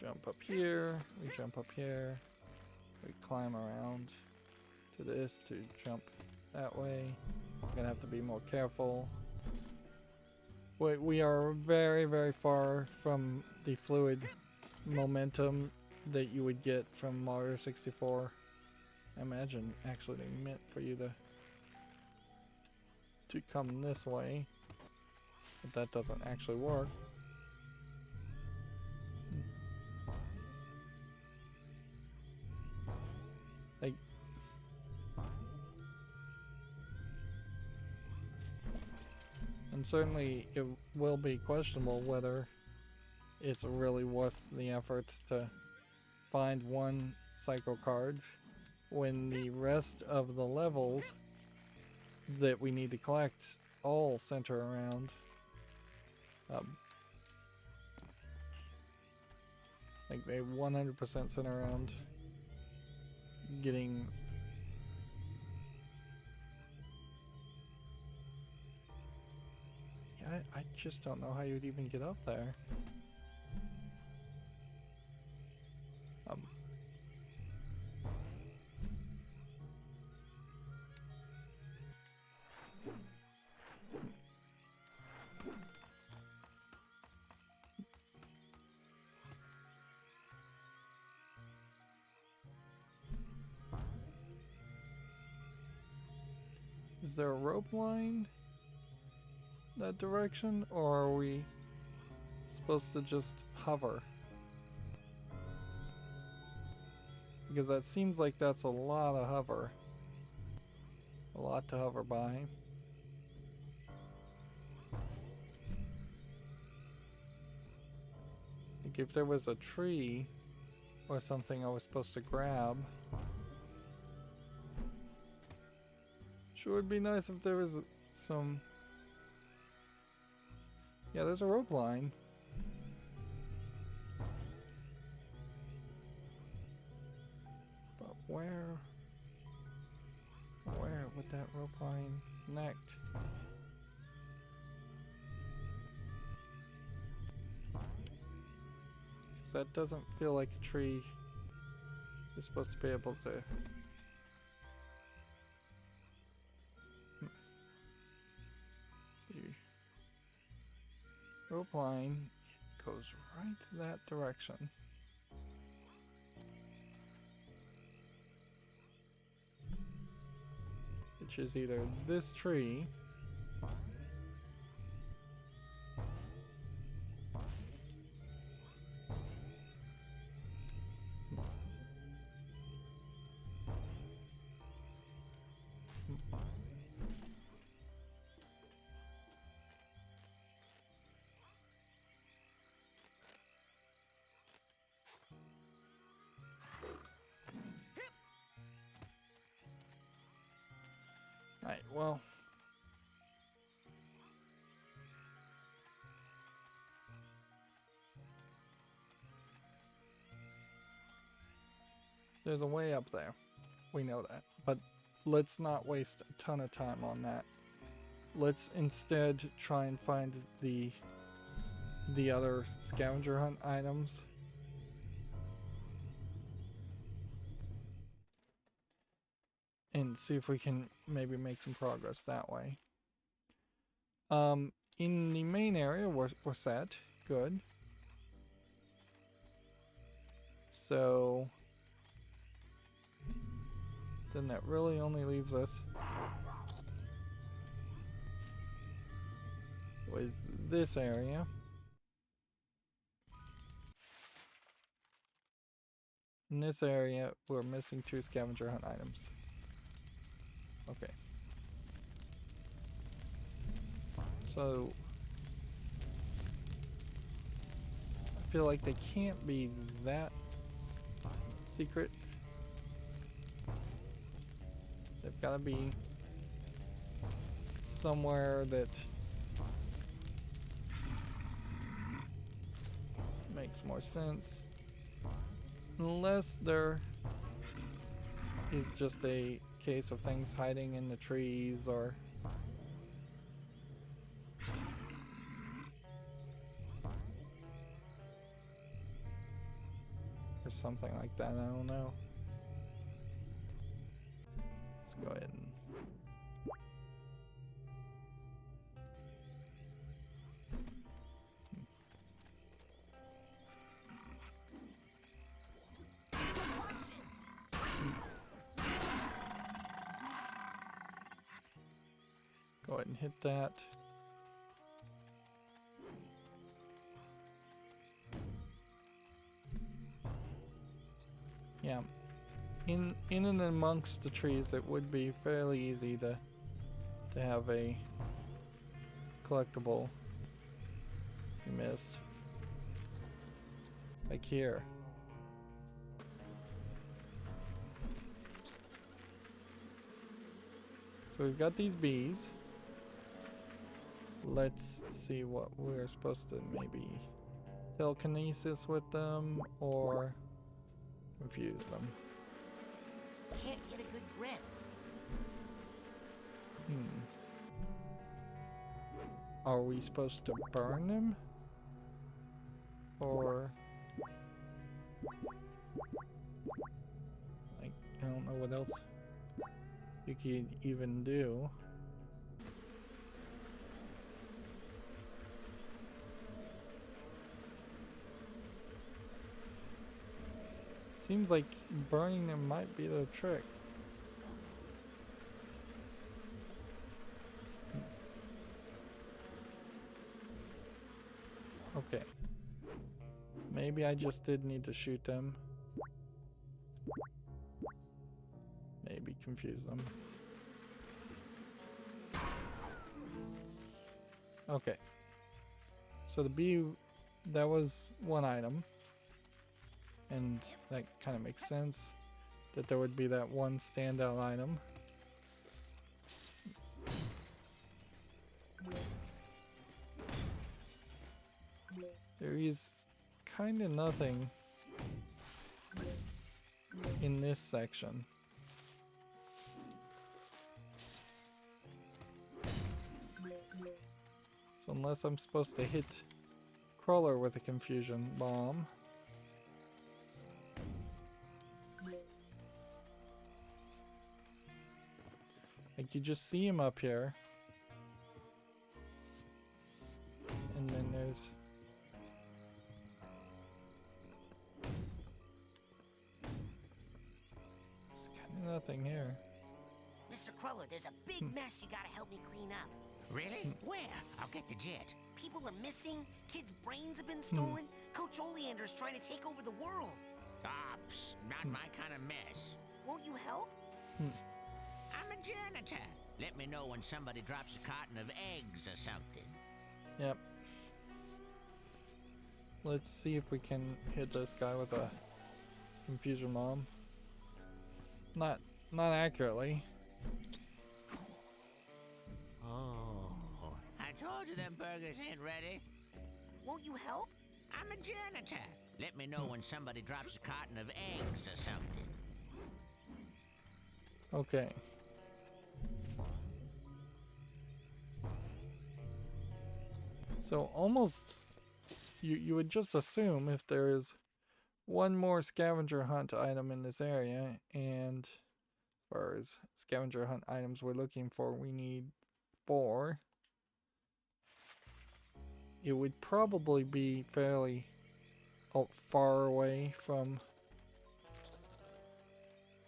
jump up here, we jump up here, we climb around to this to jump that way. We're gonna have to be more careful. We are very, very far from the fluid momentum that you would get from Mario 64. I imagine actually they meant for you to come this way, but that doesn't actually work. Like, and certainly it will be questionable whether it's really worth the efforts to find one psycho card when the rest of the levels that we need to collect all center around like they 100% center around getting I just don't know how you'd even get up there. Is there a rope line that direction, or are we supposed to just hover? Because that seems like that's a lot of hover. A lot to hover by. Like if there was a tree or something I was supposed to grab. Sure would be nice if there was some... Yeah, there's a rope line. But where would that rope line connect? Because that doesn't feel like a tree you're supposed to be able to... The rope line goes right that direction. Which is either this tree Right, well. There's a way up there. We know that. But let's not waste a ton of time on that. Let's instead try and find the other scavenger hunt items. And see if we can maybe make some progress that way. In the main area, we're set. Good. So then that really only leaves us with this area. In this area, we're missing 2 scavenger hunt items. Okay. So I feel like they can't be that secret. They've got to be somewhere that makes more sense. Unless there is just a case of things hiding in the trees or something like that. I don't know. Let's go ahead and go ahead and hit that. Yeah, in and amongst the trees, it would be fairly easy to have a collectible you missed, like here. So we've got these bees. Let's see what we're supposed to maybe telekinesis with them or confuse them. Can't get a good grip. Are we supposed to burn them? Or like, I don't know what else you could even do. Seems like burning them might be the trick. Okay. Maybe I just did need to shoot them. Maybe confuse them. Okay. So the bee, that was one item. And that kind of makes sense that there would be that one standout item. There is kind of nothing in this section. So unless I'm supposed to hit Crawler with a confusion bomb. Like, you just see him up here. And then there's... kind of nothing here. Mr. Cruller, there's a big mess you gotta help me clean up. Really? Where? I'll get the jet. People are missing, kids' brains have been stolen, Coach Oleander's trying to take over the world. Ah, psst, not my kind of mess. Won't you help? I'm a janitor. Let me know when somebody drops a carton of eggs or something. Yep. Let's see if we can hit this guy with a confusion bomb. Not accurately. Oh, I told you them burgers ain't ready. Won't you help? I'm a janitor. Let me know when somebody drops a carton of eggs or something. Okay. So almost you would just assume if there is one more scavenger hunt item in this area, and as far as scavenger hunt items we're looking for, we need 4. It would probably be fairly far away from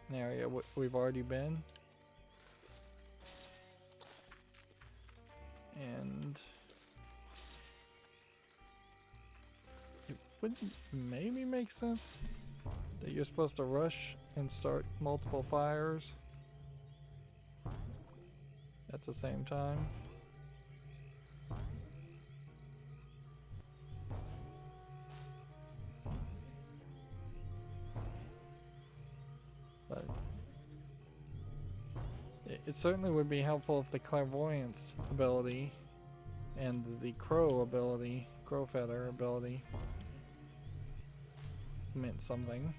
an area we've already been. And it would maybe make sense that you're supposed to rush and start multiple fires at the same time. But it certainly would be helpful if the clairvoyance ability and the crow feather ability meant something.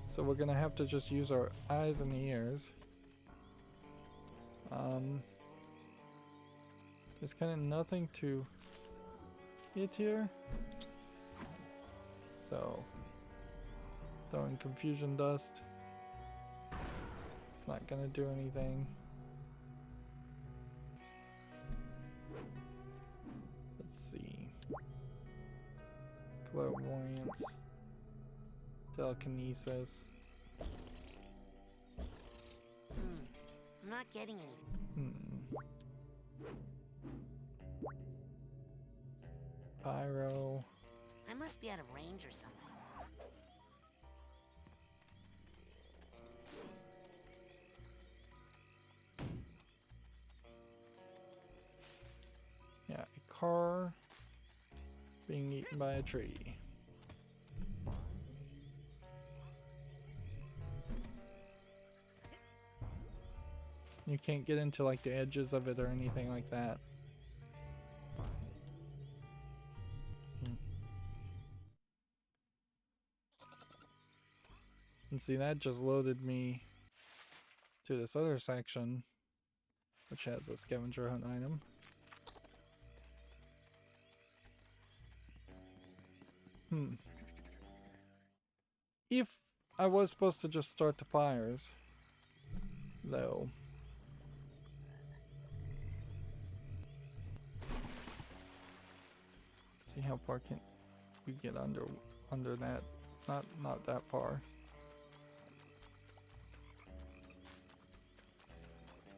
So we're gonna have to just use our eyes and ears. There's kind of nothing to hit here. So throwing confusion dust, it's not gonna do anything. Let's see. Clairvoyance. Telekinesis. I'm not getting anything. Pyro. I must be out of range or something. Yeah, a car. by a tree. You can't get into like the edges of it or anything like that. And see, that just loaded me to this other section, which has a scavenger hunt item. If I was supposed to just start the fires, though. See how far can you get under that? Not that far.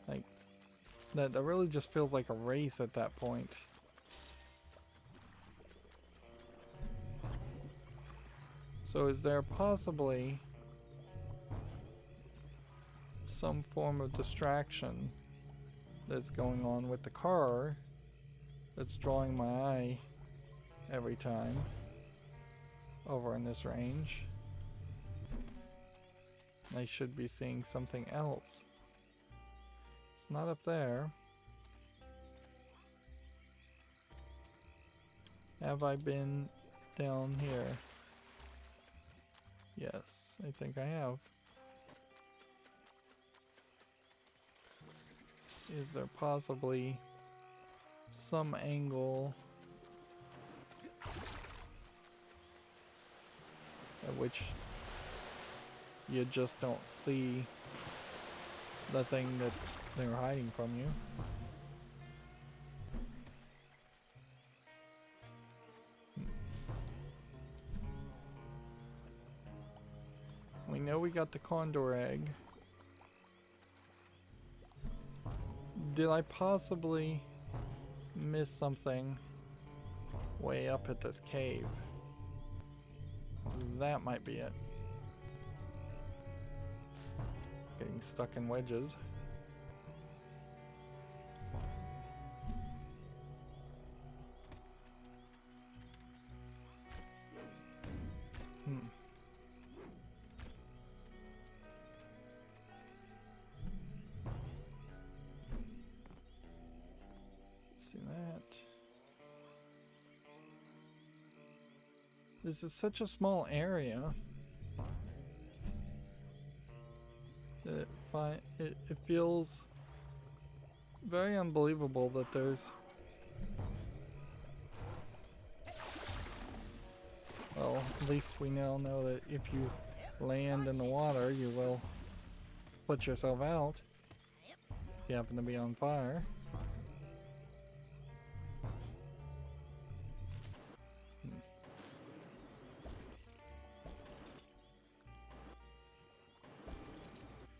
Like that really just feels like a race at that point. So is there possibly some form of distraction that's going on with the car that's drawing my eye every time over in this range? I should be seeing something else. It's not up there. Have I been down here? Yes, I think I have. Is there possibly some angle at which you just don't see the thing that they're hiding from you? We know we got the condor egg. Did I possibly miss something way up at this cave? That might be it. Getting stuck in wedges. See that? This is such a small area that it feels very unbelievable that there's, well, at least we now know that if you land in the water, you will put yourself out if you happen to be on fire.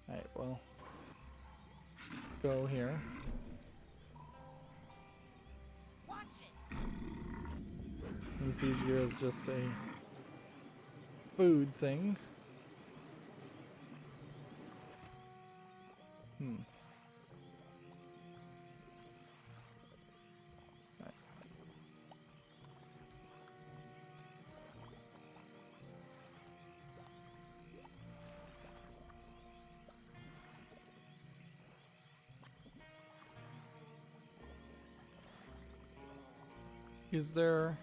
Alright, well, let's go here. He sees you as just a food thing. Right. Is there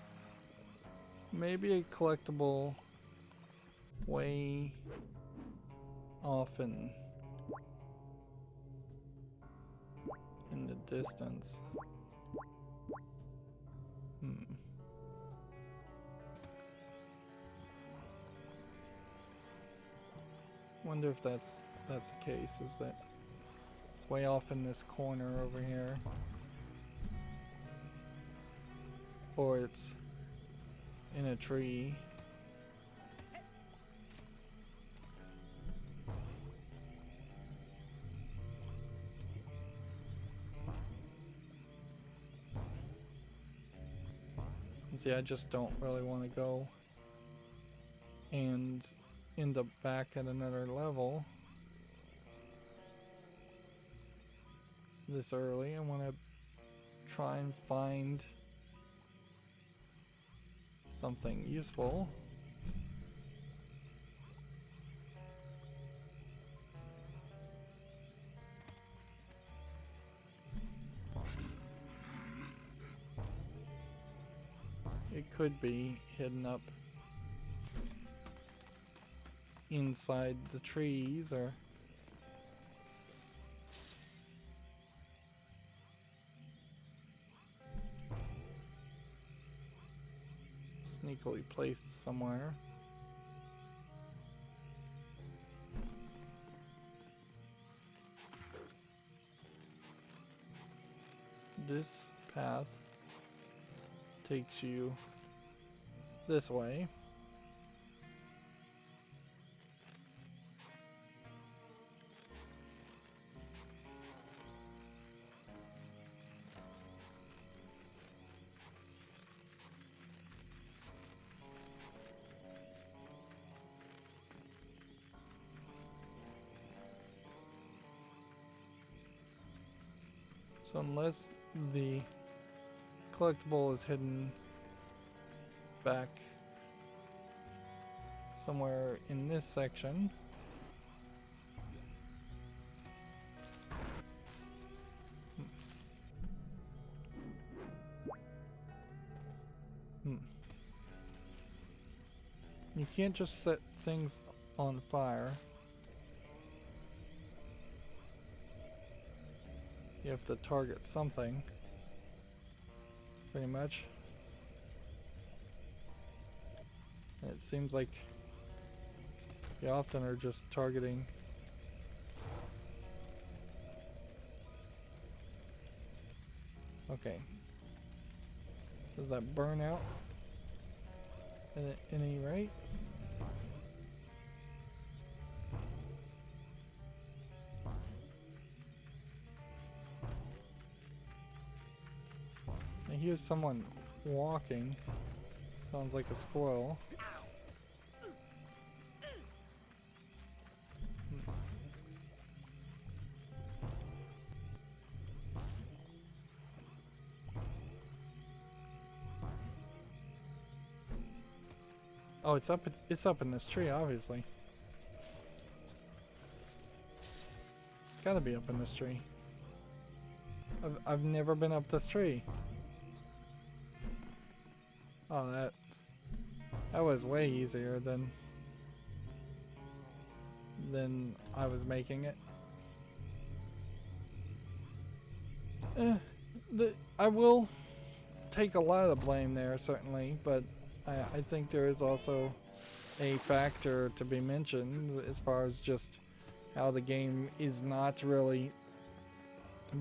maybe a collectible way off in the distance? Wonder if that's the case, is that it's way off in this corner over here, or it's in a tree. See, I just don't really want to go and end up back at another level this early. I want to try and find something useful. It could be hidden up inside the trees or sneakily placed somewhere. This path takes you this way. So unless the collectible is hidden back somewhere in this section. You can't just set things on fire. You have to target something, pretty much. And it seems like you often are just targeting okay. Does that burn out at any rate? I hear someone walking. Sounds like a squirrel. Oh, it's up in this tree, obviously. It's gotta be up in this tree. I've never been up this tree. Oh, that was way easier than I was making it. I will take a lot of blame there, certainly, but I think there is also a factor to be mentioned as far as just how the game is not really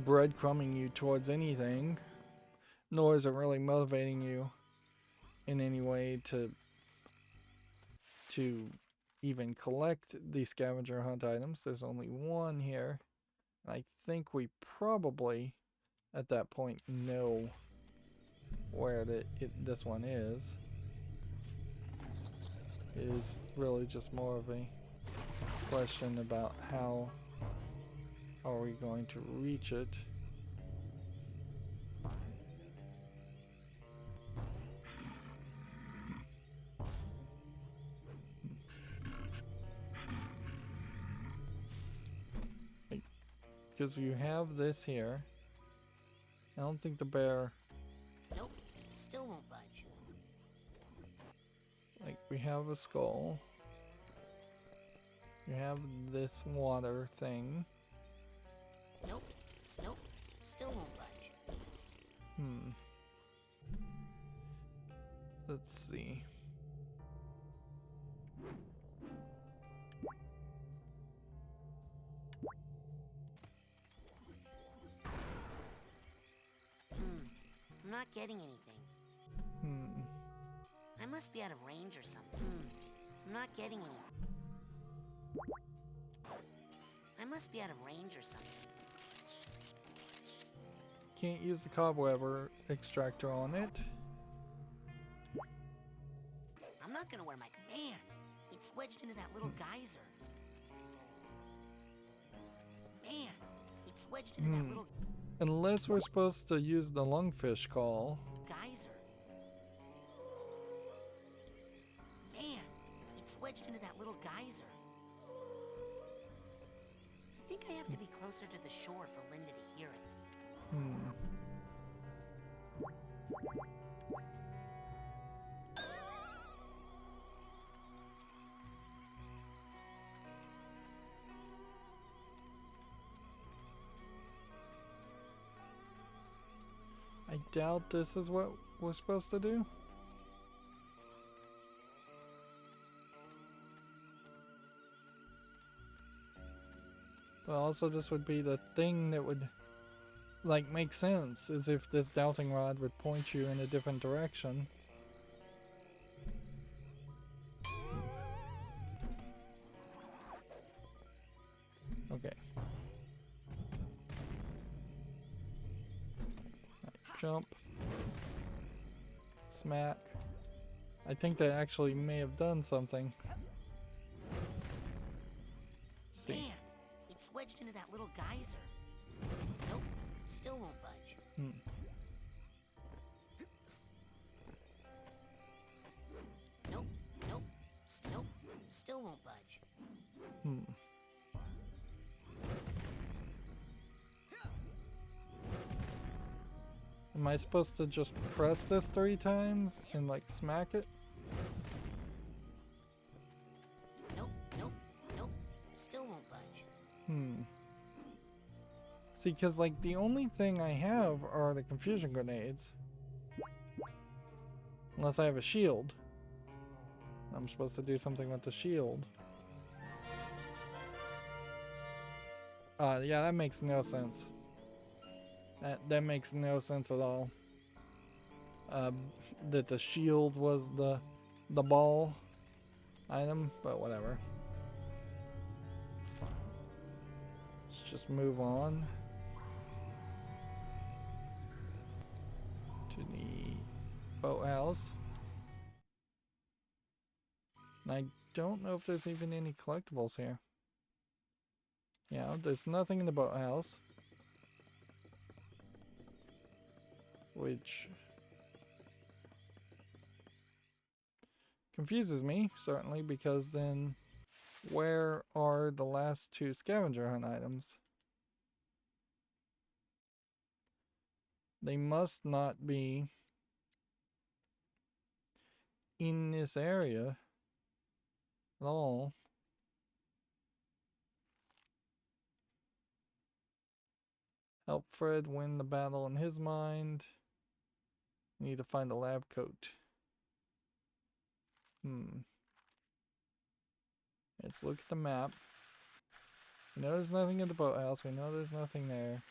breadcrumbing you towards anything, nor is it really motivating you in any way to even collect the scavenger hunt items. There's only one here. I think we probably at that point know where this one is. It is really just more of a question about how are we going to reach it. Because you have this here. I don't think the bear... Nope, still won't budge. Like, we have a skull. You have this water thing. Nope, still won't budge. Let's see. I'm not getting anything. I must be out of range or something. I'm not getting anything. I must be out of range or something. Can't use the cobwebber extractor on it. I'm not gonna wear my... Man, it's wedged into that little geyser. Man, it's wedged into that little... Unless we're supposed to use the lungfish call. Geyser. wedged into that little geyser. I think I have to be closer to the shore for Linda to hear it. I doubt this is what we're supposed to do. But also this would be the thing that would like make sense, as if this dowsing rod would point you in a different direction. Okay. Right, jump. Smack. I think that actually may have done something. See. Man, it's wedged into that little geyser. Nope, still won't budge. Nope, nope, nope, still won't budge. Am I supposed to just press this 3 times and like smack it? Nope, nope, nope, still won't budge. See, because like the only thing I have are the confusion grenades. Unless I have a shield. I'm supposed to do something with the shield. Yeah, that makes no sense. That makes no sense at all. That the shield was the ball item, but whatever. Let's just move on to the boathouse. And I don't know if there's even any collectibles here. Yeah, there's nothing in the boathouse. Which confuses me, certainly, because then where are the last 2 scavenger hunt items? They must not be in this area at all. Help Fred win the battle in his mind. Need to find a lab coat. Let's look at the map. We know there's nothing in the boathouse. We know there's nothing there.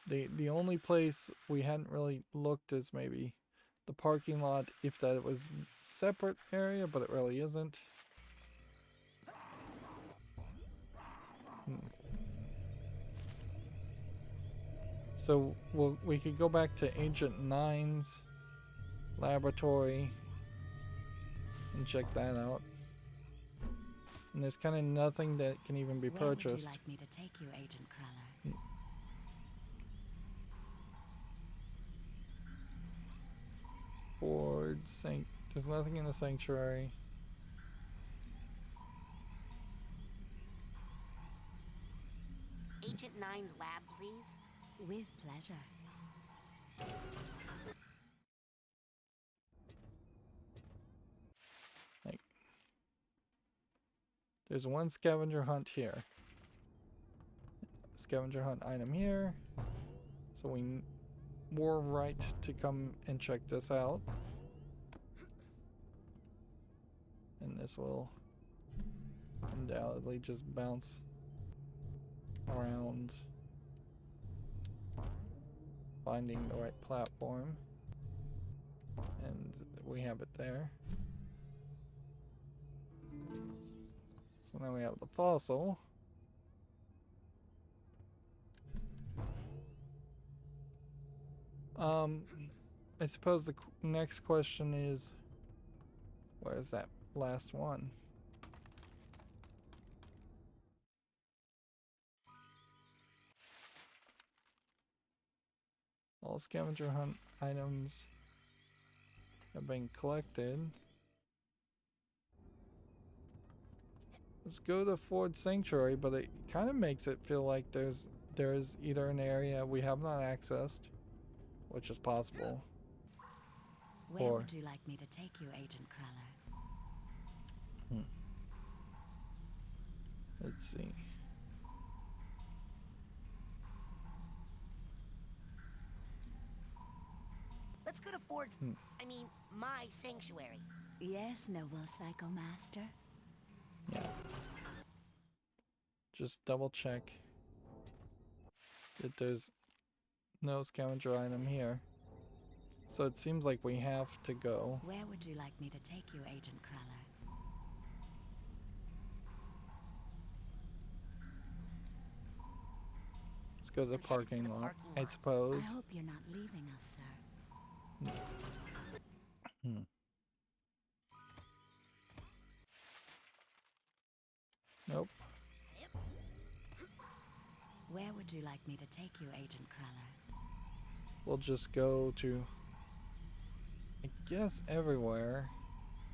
The only place we hadn't really looked is maybe the parking lot, if that was separate area, but it really isn't. So we could go back to Agent 9's laboratory and check that out. And there's kind of nothing that can even be purchased. Where would you like me to take you, Agent Cruller? Board, there's nothing in the sanctuary. Agent 9's lab, please. With pleasure. There's one scavenger hunt here. Scavenger hunt item here. So we were right to come and check this out. And this will undoubtedly just bounce around, finding the right platform. And we have it there. So now we have the fossil. I suppose the next question is, where's that last one? All scavenger hunt items have been collected. Let's go to Ford Sanctuary, but it kind of makes it feel like there's either an area we have not accessed, which is possible. Where would you like me to take you, Agent Cruller? Let's see. Let's go to Ford's, I mean, my sanctuary. Yes, noble Psycho Master. Yeah. Just double check that there's no scavenger item here. So it seems like we have to go. Where would you like me to take you, Agent Cruller? Let's go to the parking lot, I suppose. I hope you're not leaving us, sir. Nope. Where would you like me to take you, Agent Cruller? We'll just go to, I guess, everywhere.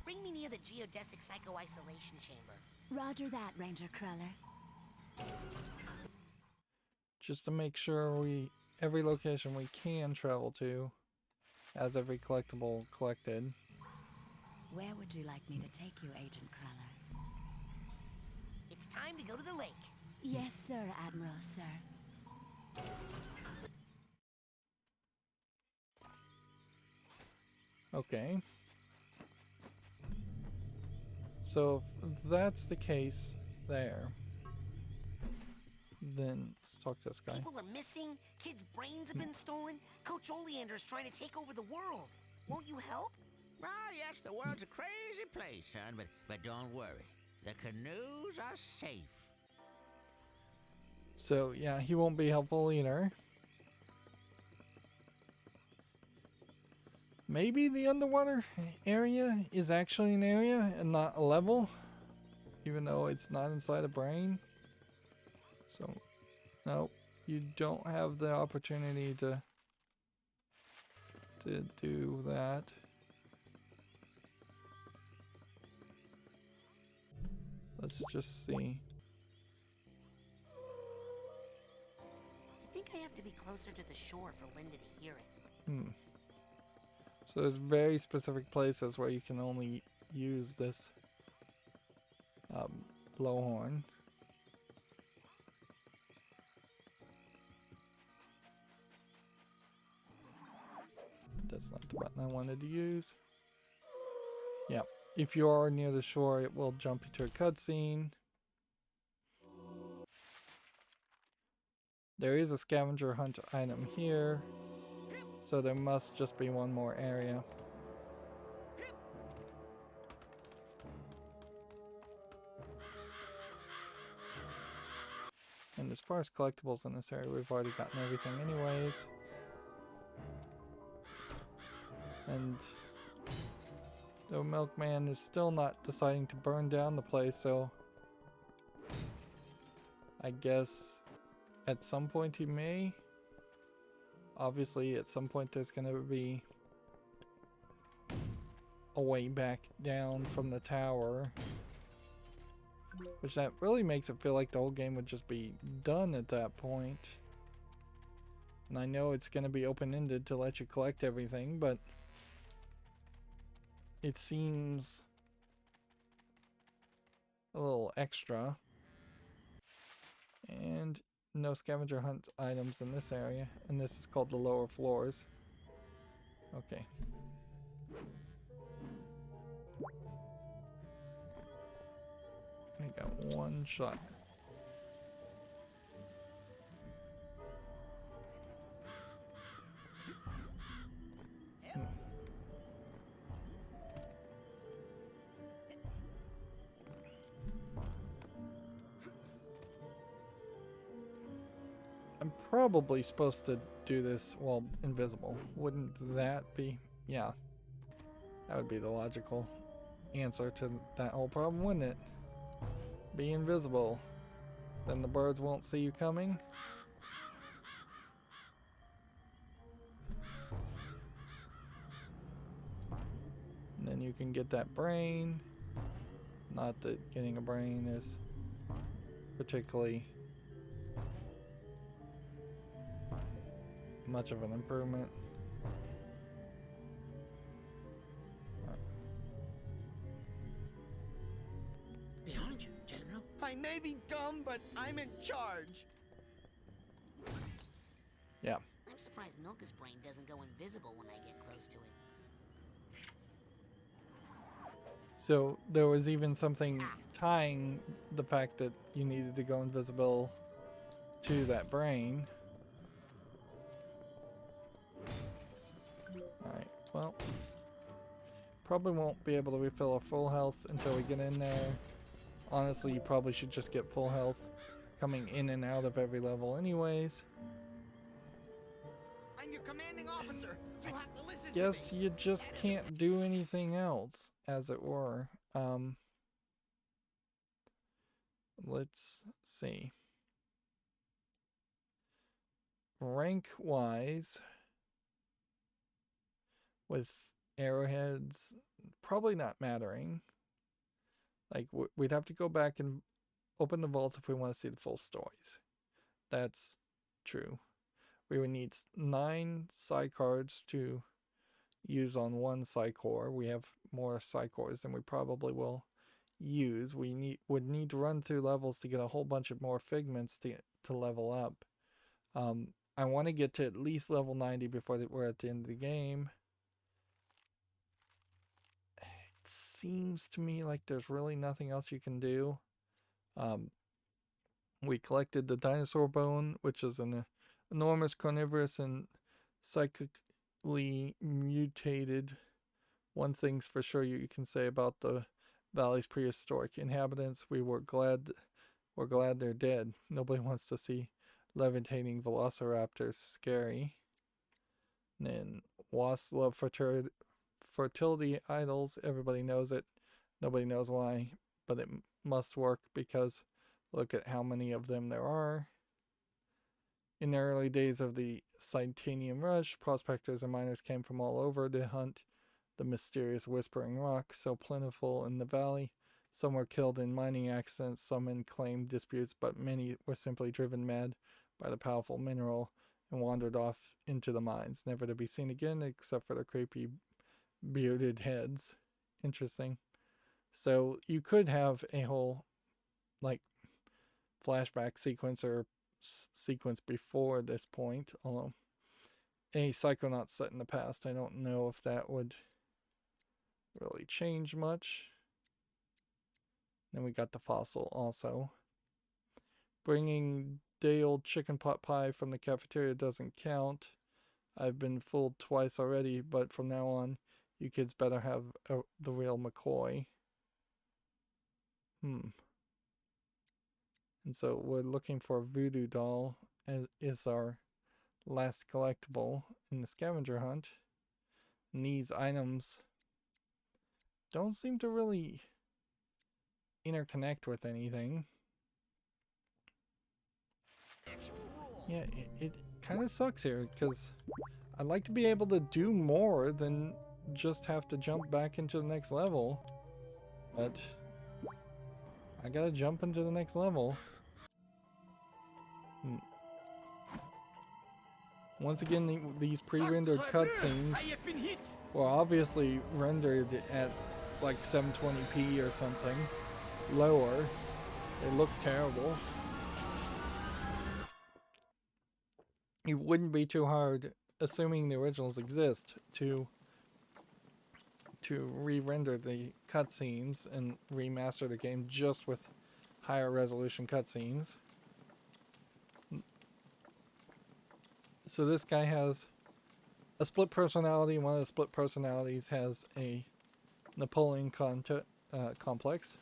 Bring me near the geodesic psycho-isolation chamber. Roger that, Ranger Cruller. Just to make sure every location we can travel to has every collectible collected. Where would you like me to take you, Agent Cruller? It's time to go to the lake. Yes, sir, Admiral, sir. Okay. So if that's the case there, then let's talk to this guy. People are missing, kids' brains have been stolen. Coach Oleander is trying to take over the world. Won't you help? Ah, yes, the world's a crazy place, son, but don't worry. The canoes are safe. So yeah, he won't be helpful either. Maybe the underwater area is actually an area and not a level, even though it's not inside the brain. So, no, you don't have the opportunity to do that. Let's just see. I think I have to be closer to the shore for Linda to hear it. So there's very specific places where you can only use this blowhorn. That's not the button I wanted to use. Yeah, if you are near the shore, it will jump you to a cutscene. There is a scavenger hunt item here, so there must just be one more area. And as far as collectibles in this area, we've already gotten everything anyways. And the milkman is still not deciding to burn down the place, so I guess at some point he may. Obviously, at some point there's going to be a way back down from the tower, which that really makes it feel like the whole game would just be done at that point. And I know it's going to be open-ended to let you collect everything, but it seems a little extra. And no scavenger hunt items in this area, and this is called the lower floors. Okay. I got one shot. I'm probably supposed to do this while invisible. Wouldn't that be? Yeah. That would be the logical answer to that whole problem, wouldn't it? Be invisible. Then the birds won't see you coming. And then you can get that brain. Not that getting a brain is particularly much of an improvement. Behind you, General. I may be dumb, but I'm in charge. Yeah. I'm surprised Milka's brain doesn't go invisible when I get close to it. So there was even something tying the fact that you needed to go invisible to that brain. Alright, well, probably won't be able to refill our full health until we get in there. Honestly, you probably should just get full health coming in and out of every level anyways. I'm your commanding officer. You have to listen Guess to me. you just can't do anything else, as it were. Let's see. Rank-wise, with arrowheads probably not mattering. Like, we'd have to go back and open the vaults if we want to see the full stories. That's true. We would need 9 psi cards to use on one psi core. We have more psi cores than we probably will use. We would need to run through levels to get a whole bunch of more figments to level up. I want to get to at least level 90 before we're at the end of the game. It seems to me like there's really nothing else you can do. We collected the dinosaur bone, which is an enormous carnivorous and psychically mutated. One thing's for sure you can say about the valley's prehistoric inhabitants: we're glad they're dead. Nobody wants to see levitating velociraptors. Scary. And then wasps love fertility idols. Everybody knows it. Nobody knows why, but it must work because look at how many of them there are. In the early days of the Titanium Rush, prospectors and miners came from all over to hunt the mysterious Whispering Rock, so plentiful in the valley. Some were killed in mining accidents, some in claimed disputes, but many were simply driven mad by the powerful mineral and wandered off into the mines, never to be seen again except for their creepy bearded heads. Interesting. So you could have a whole, like, flashback sequence or sequence before this point, although a Psychonauts set in the past, I don't know if that would really change much. Then we got the fossil also. Bringing day-old chicken pot pie from the cafeteria doesn't count. I've been fooled twice already, but from now on, you kids better have the real McCoy. And so we're looking for a voodoo doll is our last collectible in the scavenger hunt. And these items don't seem to really interconnect with anything. Yeah, it kind of sucks here because I'd like to be able to do more than just have to jump back into the next level. But I gotta jump into the next level. Once again, these pre-rendered cutscenes were obviously rendered at like 720p or something lower. They look terrible. It wouldn't be too hard, assuming the originals exist, to re-render the cutscenes and remaster the game just with higher resolution cutscenes. So this guy has a split personality. One of the split personalities has a Napoleon complex.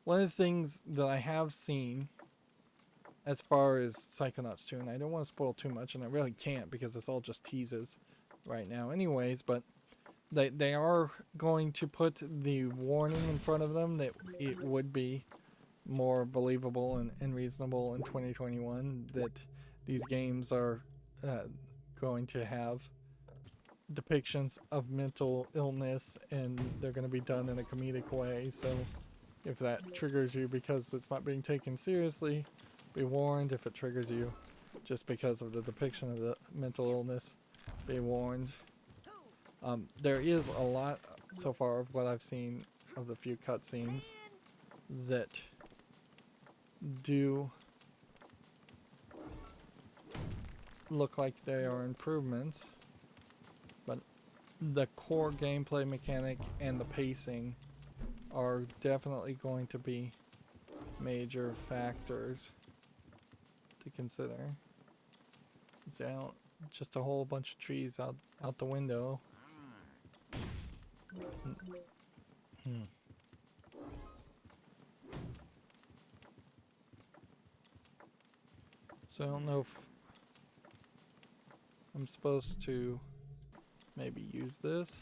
One of the things that I have seen as far as Psychonauts 2, and I don't want to spoil too much, and I really can't because it's all just teases right now anyways, but they are going to put the warning in front of them that it would be more believable and reasonable in 2021 that these games are going to have depictions of mental illness and they're going to be done in a comedic way. So If that triggers you because it's not being taken seriously, be warned. If it triggers you just because of the depiction of the mental illness, be warned. There is a lot so far of what I've seen of the few cutscenes that do look like they are improvements, but the core gameplay mechanic and the pacing are definitely going to be major factors to consider. See, just a whole bunch of trees out the window. So I don't know if I'm supposed to maybe use this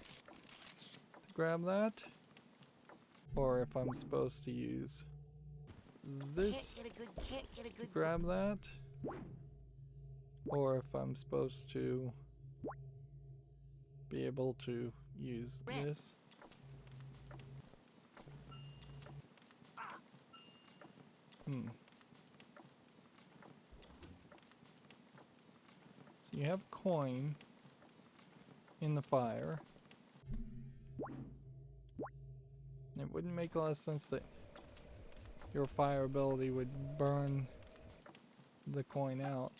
to grab that, or if I'm supposed to use this to grab that, or if I'm supposed to be able to use this. So you have a coin in the fire. And it wouldn't make a lot of sense that your fire ability would burn the coin out.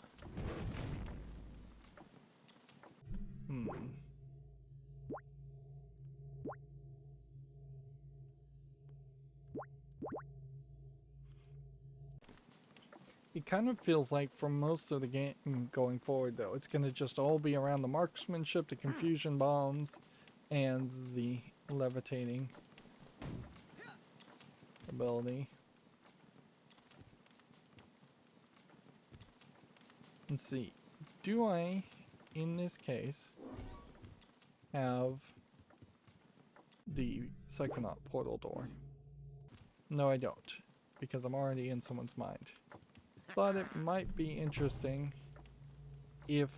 It kind of feels like for most of the game going forward though, it's going to just all be around the marksmanship, the confusion bombs, and the levitating ability. Let's see, do I, in this case, have the Psychonaut portal door? No, I don't, because I'm already in someone's mind. Thought it might be interesting if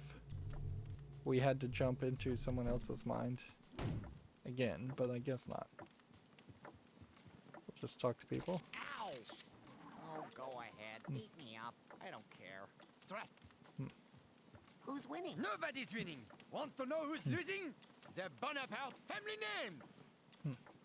we had to jump into someone else's mind again, but I guess not. We'll just talk to people. Ow! Oh, go ahead. Beat me up. I don't care. Thrust. Who's winning? Nobody's winning. Want to know who's losing? The Bonaparte family name.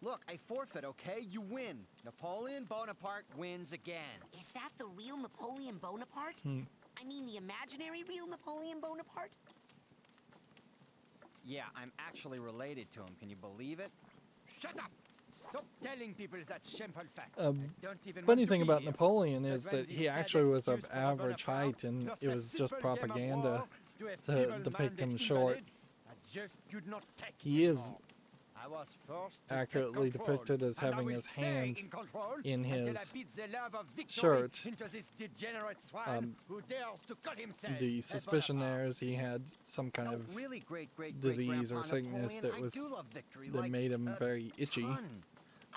Look, I forfeit, okay? You win. Napoleon Bonaparte wins again. Is that the real Napoleon Bonaparte? I mean the imaginary real Napoleon Bonaparte? Yeah, I'm actually related to him. Can you believe it? Shut up! Stop telling people that shameful fact. Funny thing about Napoleon is that he actually was of average height, and it was just propaganda to depict him short. He is accurately depicted as having his hand in his shirt. The suspicion there is he had some kind of disease or sickness that made him very itchy.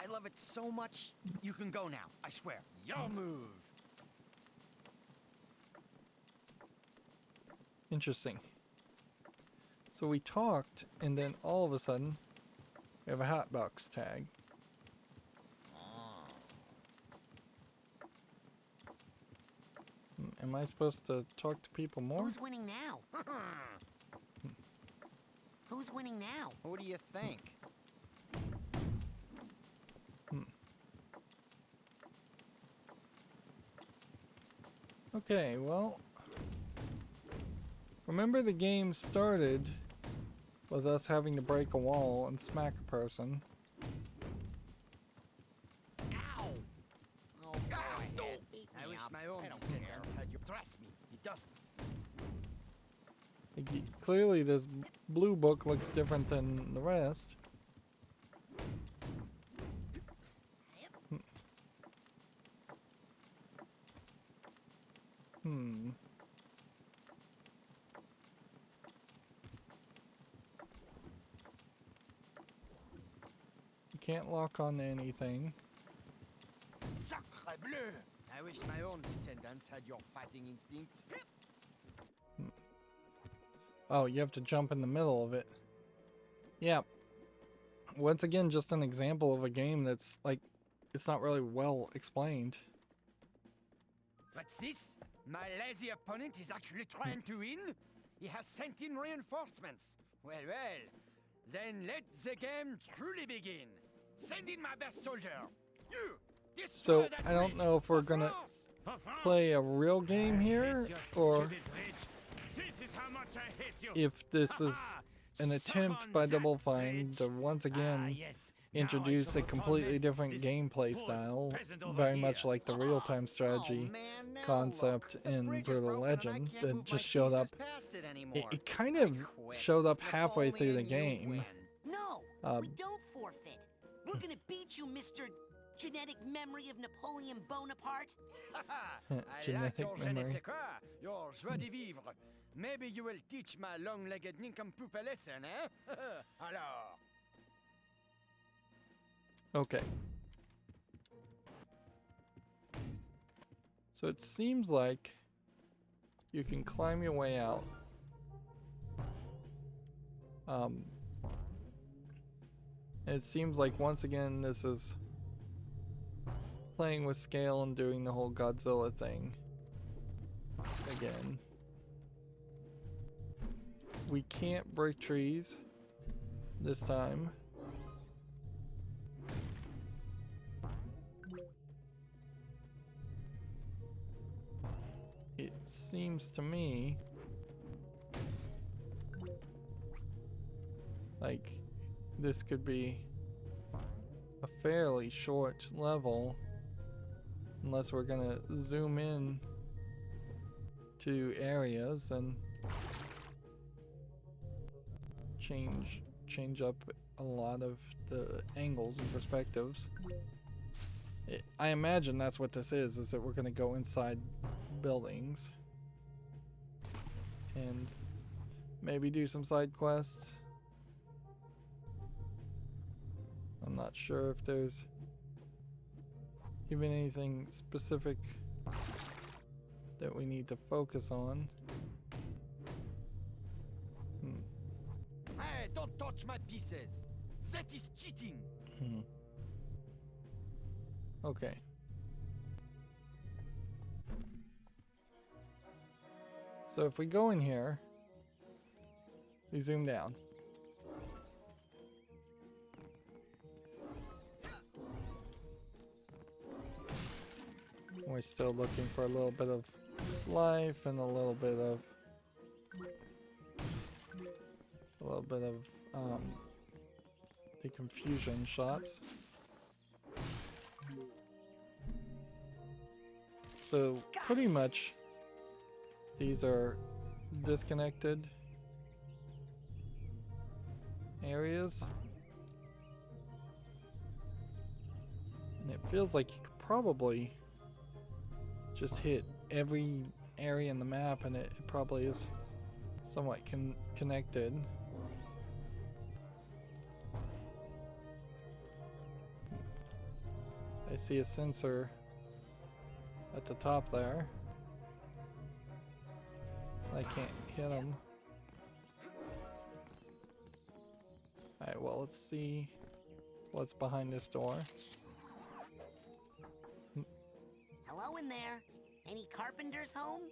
I love it so much. You can go now, I swear. Your move. Interesting. So we talked, and then all of a sudden, we have a hotbox tag. Am I supposed to talk to people more? Who's winning now? Who's winning now? Who do you think? Okay, well, remember the game started with us having to break a wall and smack a person. Ow! Oh, go ahead. Beat me I wish up. my own I don't descendants care. had you. Trust me, he doesn't. Clearly this blue book looks different than the rest. You can't lock on anything. Sacre bleu! I wish my own descendants had your fighting instinct. Oh, you have to jump in the middle of it. Yeah. Once again, just an example of a game that's like it's not really well explained. What's this? My lazy opponent is actually trying to win? He has sent in reinforcements. Well, then let the game truly begin. Send in my best soldier. You! So, I don't know if we're gonna play a real game here, or if this is an attempt by Double Fine to once again introduce a completely different gameplay style, very much like the real-time strategy concept in Brutal Legend that just showed up. It kind of showed up halfway through the game. No, we don't forfeit. We're gonna beat you, Mr. Genetic Memory of Napoleon Bonaparte. I like Genetic your je ne memory. sais quoi, your joie de vivre. Maybe you will teach my long-legged nincompoop a lesson, eh? Alors. Okay. So it seems like you can climb your way out. It seems like once again this is playing with scale and doing the whole Godzilla thing again. We can't break trees this time. It seems to me like this could be a fairly short level, unless we're gonna zoom in to areas and change up a lot of the angles and perspectives. I imagine that's what this is that we're gonna go inside buildings and maybe do some side quests. I'm not sure if there's even anything specific that we need to focus on. Hey, don't touch my pieces. That is cheating. Okay. So if we go in here, we zoom down. We're still looking for a little bit of life and a little bit of the confusion shots. So pretty much these are disconnected areas. And it feels like you could probably just hit every area in the map and it probably is somewhat connected. I see a sensor at the top there. I can't hit them. Alright, well, let's see what's behind this door. Hello in there. Any carpenters home?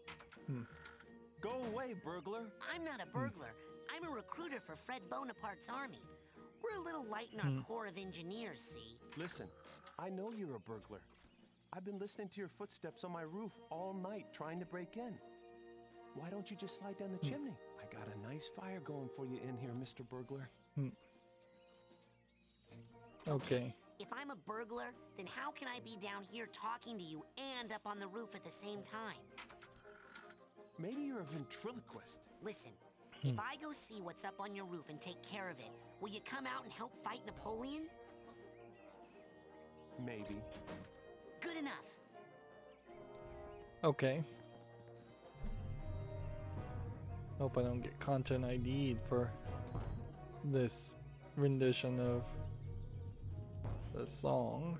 Go away, burglar. I'm not a burglar. I'm a recruiter for Fred Bonaparte's army. We're a little light in our corps of engineers, see? Listen, I know you're a burglar. I've been listening to your footsteps on my roof all night trying to break in. Why don't you just slide down the chimney? I got a nice fire going for you in here, Mr. Burglar. Okay. If I'm a burglar, then how can I be down here talking to you and up on the roof at the same time? Maybe you're a ventriloquist. Listen, if I go see what's up on your roof and take care of it, will you come out and help fight Napoleon? Maybe. Good enough. Okay. Hope I don't get content ID'd for this rendition of the song.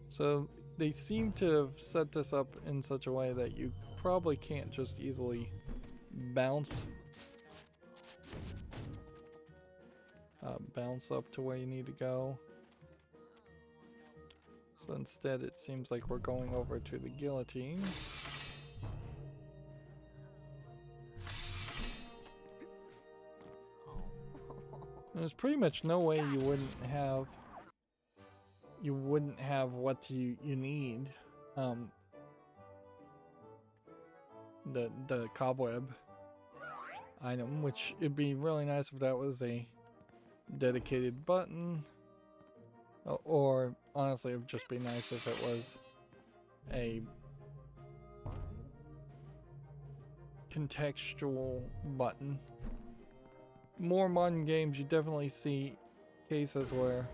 So they seem to have set this up in such a way that you probably can't just easily bounce up to where you need to go. So instead it seems like we're going over to the guillotine. There's pretty much no way you wouldn't have what you need. The cobweb item, which it'd be really nice if that was a dedicated button, or honestly it'd just be nice if it was a contextual button. More modern games, you definitely see cases where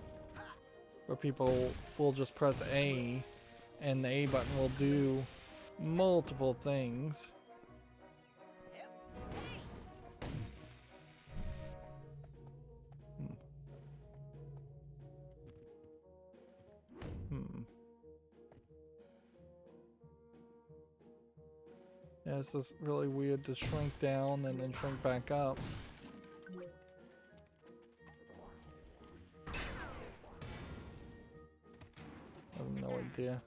people will just press A and the A button will do multiple things. Yeah, this is really weird to shrink down and then shrink back up. I have no idea.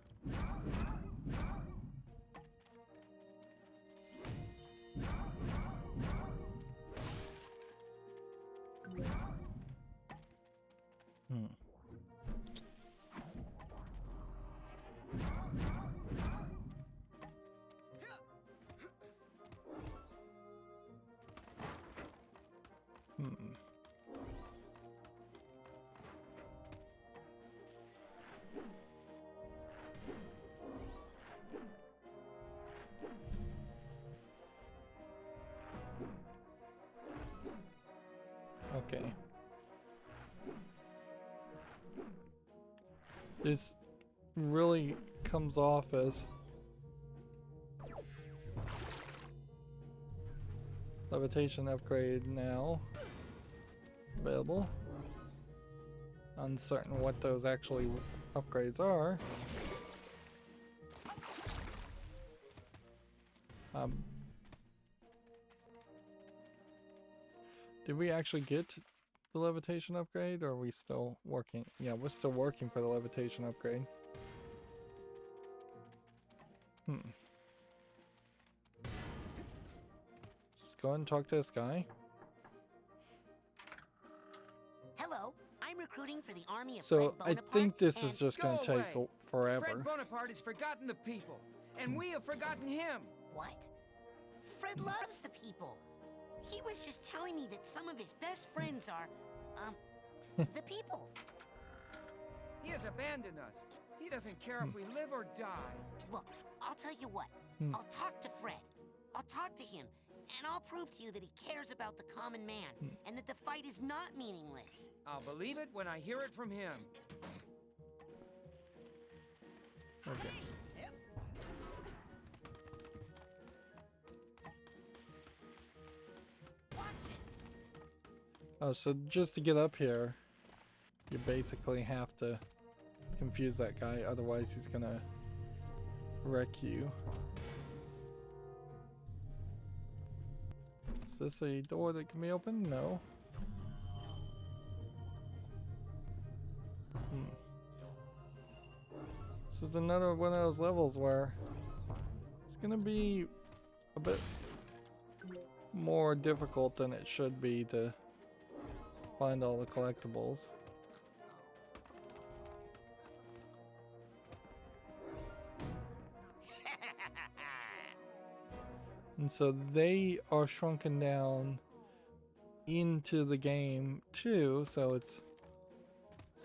Okay. This really comes off as levitation upgrade now available. Uncertain what those actually upgrades are. Did we actually get the levitation upgrade, or are we still working? Yeah, we're still working for the levitation upgrade. Just go ahead and talk to this guy. Hello, I'm recruiting for the army of So Fred I Bonaparte, think this is and- just going to Go take away. forever. Fred Bonaparte has forgotten the people, and we have forgotten him. What? Fred loves the people. He was just telling me that some of his best friends are, the people. He has abandoned us. He doesn't care if we live or die. Look, I'll tell you what. I'll talk to Fred. I'll talk to him, and I'll prove to you that he cares about the common man, and that the fight is not meaningless. I'll believe it when I hear it from him. Okay. Oh, so just to get up here, you basically have to confuse that guy, otherwise he's gonna wreck you. Is this a door that can be opened? No. This is another one of those levels where it's gonna be a bit more difficult than it should be to find all the collectibles. And so they are shrunken down into the game too, so it's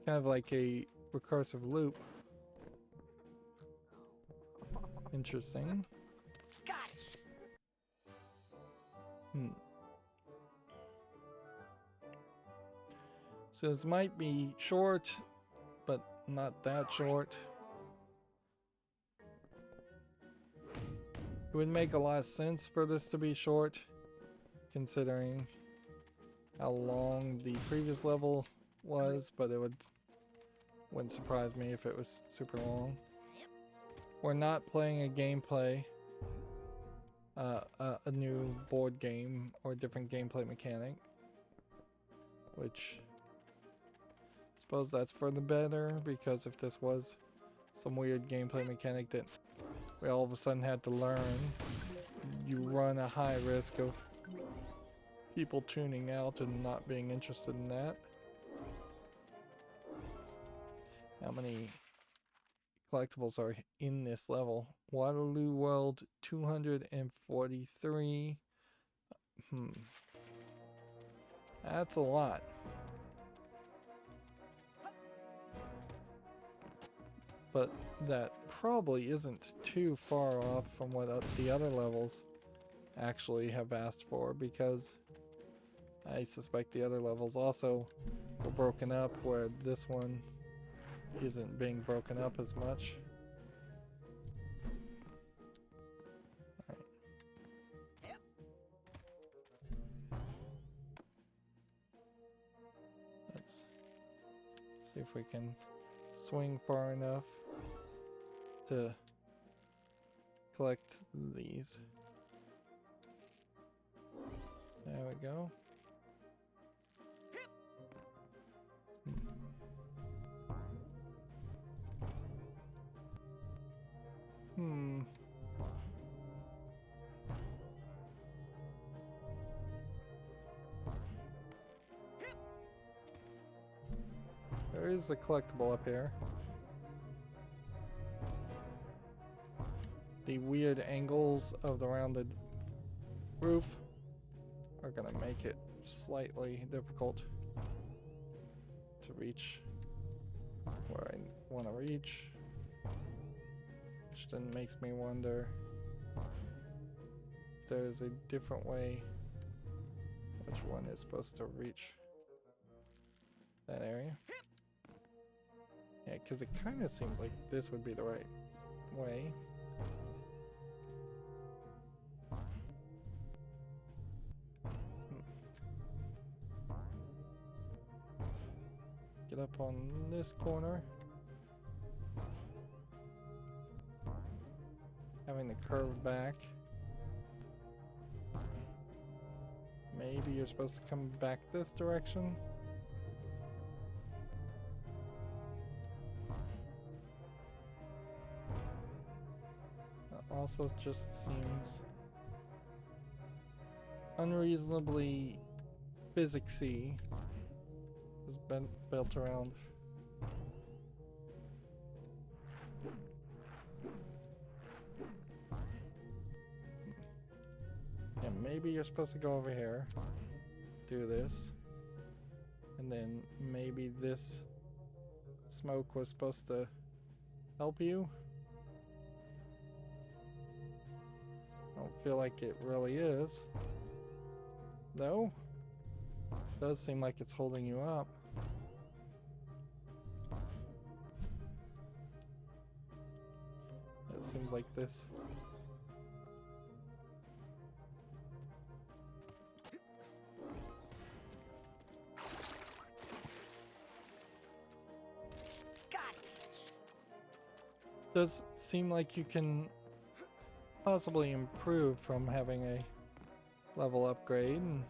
kind of like a recursive loop. Interesting. Got it. So this might be short, but not that short. It would make a lot of sense for this to be short, considering how long the previous level was, but it wouldn't surprise me if it was super long. We're not playing a gameplay, a new board game or a different gameplay mechanic, which I suppose that's for the better, because if this was some weird gameplay mechanic that we all of a sudden had to learn. You run a high risk of people tuning out and not being interested in that. How many collectibles are in this level? Waterloo World 243. That's a lot. But that probably isn't too far off from what the other levels actually have asked for, because I suspect the other levels also were broken up, where this one isn't being broken up as much. All right. Let's see if we can swing far enough to collect these. There we go. There is a collectible up here. The weird angles of the rounded roof are gonna make it slightly difficult to reach where I want to reach, which then makes me wonder if there's a different way which one is supposed to reach that area. Yeah, because it kind of seems like this would be the right way. Get up on this corner. Having to curve back. Maybe you're supposed to come back this direction. Also just seems unreasonably physicsy. It's been built around yeah, maybe you're supposed to go over here, do this, and then maybe this smoke was supposed to help you. I don't feel like it really is, though. It does seem like it's holding you up. It seems like this. Does seem like you can possibly improve from having a level upgrade, and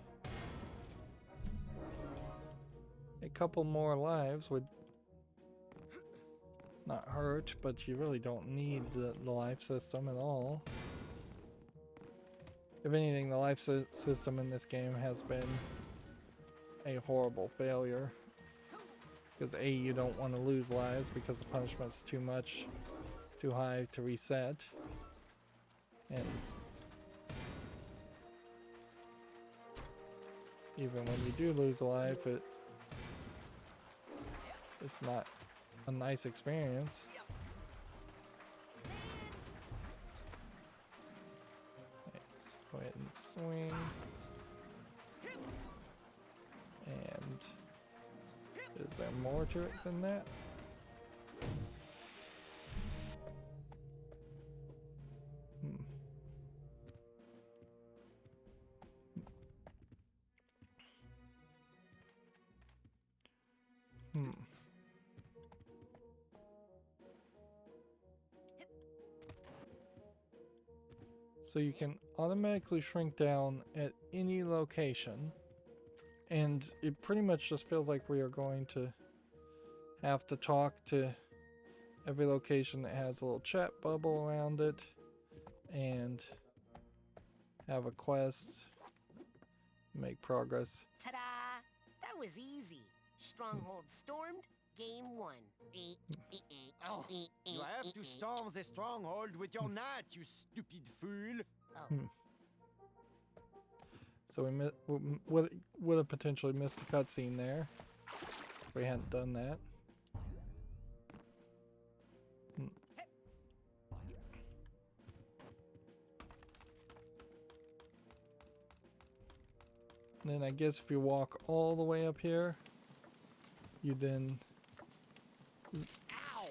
a couple more lives would not hurt, but you really don't need the life system at all. If anything, the life system in this game has been a horrible failure, because A, you don't want to lose lives because the punishment's too much, too high to reset. And even when you do lose a life, it's not a nice experience. Let's go ahead and swing. And is there more to it than that? So you can automatically shrink down at any location, and it pretty much just feels like we are going to have to talk to every location that has a little chat bubble around it, and have a quest, make progress. Ta-da! That was easy. Stronghold stormed, game 1. Oh, you have to storm the stronghold with your knight, you stupid fool. Oh. So we would have potentially missed the cutscene there if we hadn't done that. Then I guess if you walk all the way up here, you then... Ow!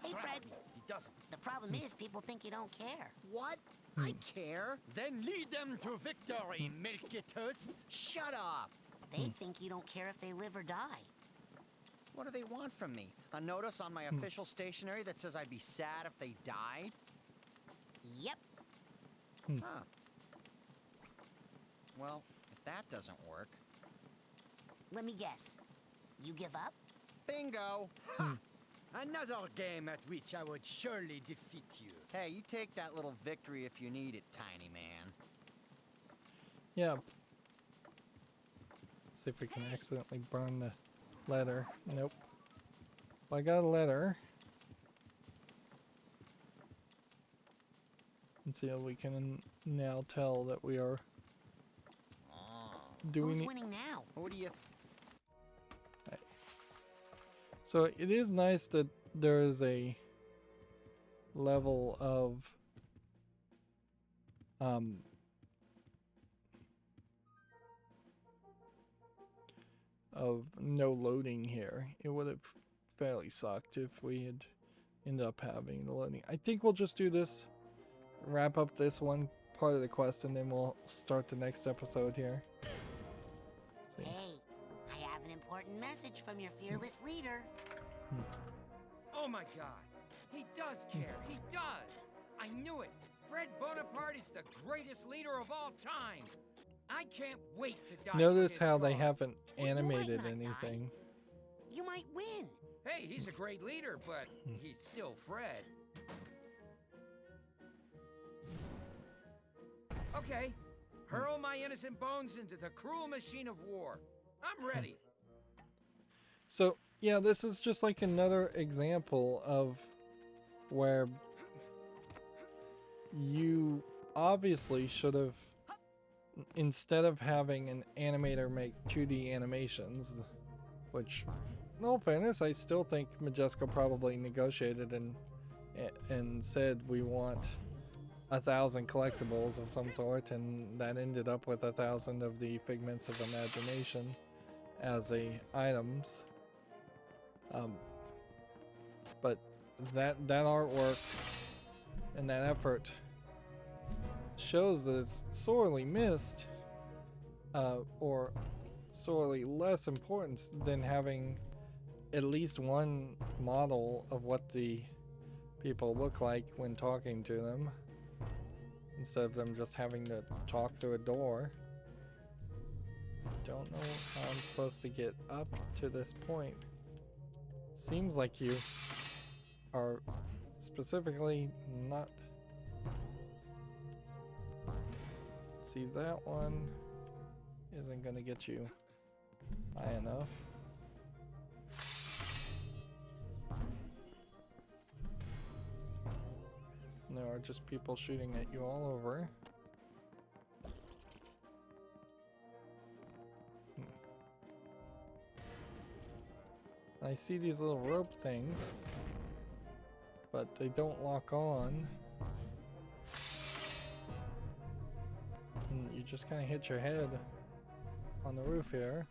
Hey, Fred. He doesn't. The problem is people think you don't care. What? I care? Then lead them to victory, Milky Toast. Shut up! They think you don't care if they live or die. What do they want from me? A notice on my official stationery that says I'd be sad if they died? Yep. Huh. Well, if that doesn't work... Let me guess. You give up? Bingo! Ha! Another game at which I would surely defeat you. Hey, you take that little victory if you need it, tiny man. Yeah. See if we can accidentally burn the letter. Nope. Well, I got a letter. And see how we can now tell that we are doing Who's it. winning now? What do you... So it is nice that there is a level of no loading here. It would have fairly sucked if we had ended up having the loading. I think we'll just do this, wrap up this one part of the quest, and then we'll start the next episode here. Let's see. Hey, I have an important message from your fearless leader. Oh my god. He does care. He does. I knew it. Fred Bonaparte is the greatest leader of all time. I can't wait to die. Notice how they haven't animated anything. You might win. Hey, he's a great leader, but he's still Fred. Okay. Hurl my innocent bones into the cruel machine of war. I'm ready. So, yeah, this is just like another example of where you obviously should have, instead of having an animator make 2D animations, which, in all fairness, I still think Majesco probably negotiated and said we want 1,000 collectibles of some sort, and that ended up with 1,000 of the figments of imagination as items. But that artwork and that effort shows that it's sorely missed, or sorely less important than having at least one model of what the people look like when talking to them, instead of them just having to talk through a door. Don't know how I'm supposed to get up to this point. Seems like you are specifically not... See, that one isn't gonna get you high enough. There are just people shooting at you all over. I see these little rope things, but they don't lock on. And you just kind of hit your head on the roof here.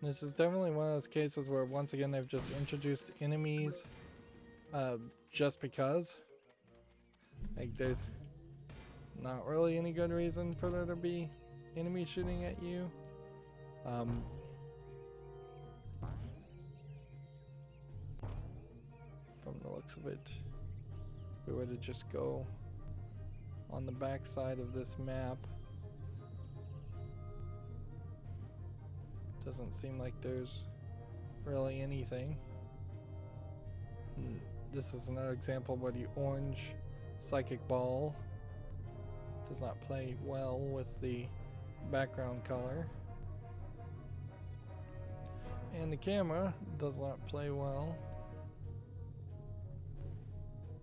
This is definitely one of those cases where, once again, they've just introduced enemies just because. Like, there's not really any good reason for there to be enemies shooting at you. From the looks of it. If we were to just go on the back side of this map, doesn't seem like there's really anything. This is another example where the orange psychic ball does not play well with the background color. And the camera does not play well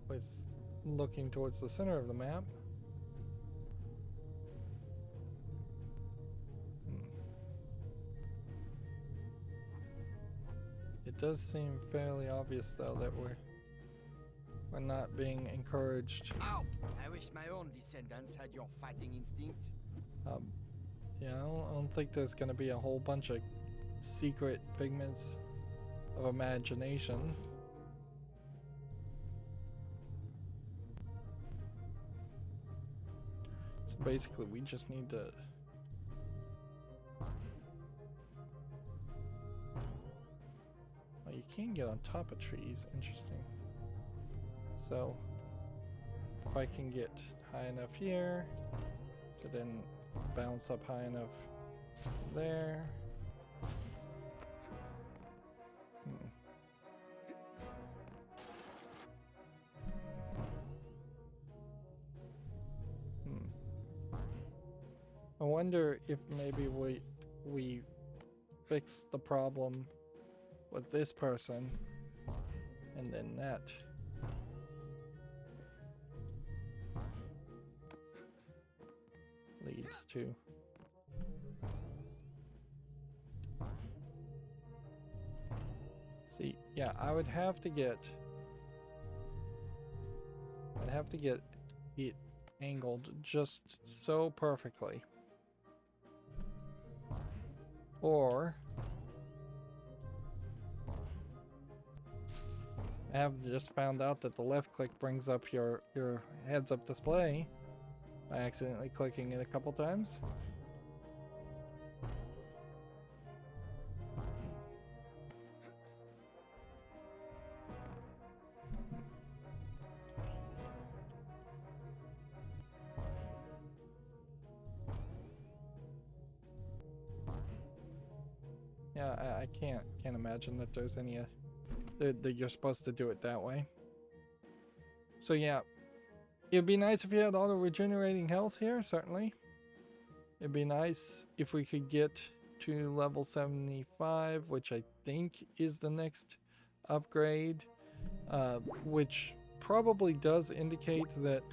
with looking towards the center of the map. It does seem fairly obvious though that we're not being encouraged. Ow! I wish my own descendants had your fighting instinct. Yeah, I don't think there's gonna be a whole bunch of secret figments of imagination. So basically we just need to you can get on top of trees. Interesting. So if I can get high enough here to then bounce up high enough there. I wonder if maybe we fix the problem with this person and then that leads to see, yeah, I'd have to get it angled just so perfectly, or I have just found out that the left click brings up your heads up display by accidentally clicking it a couple times. Yeah, I can't imagine that there's any that you're supposed to do it that way. So yeah, it'd be nice if you had auto regenerating health here, certainly. It'd be nice if we could get to level 75, which I think is the next upgrade, which probably does indicate that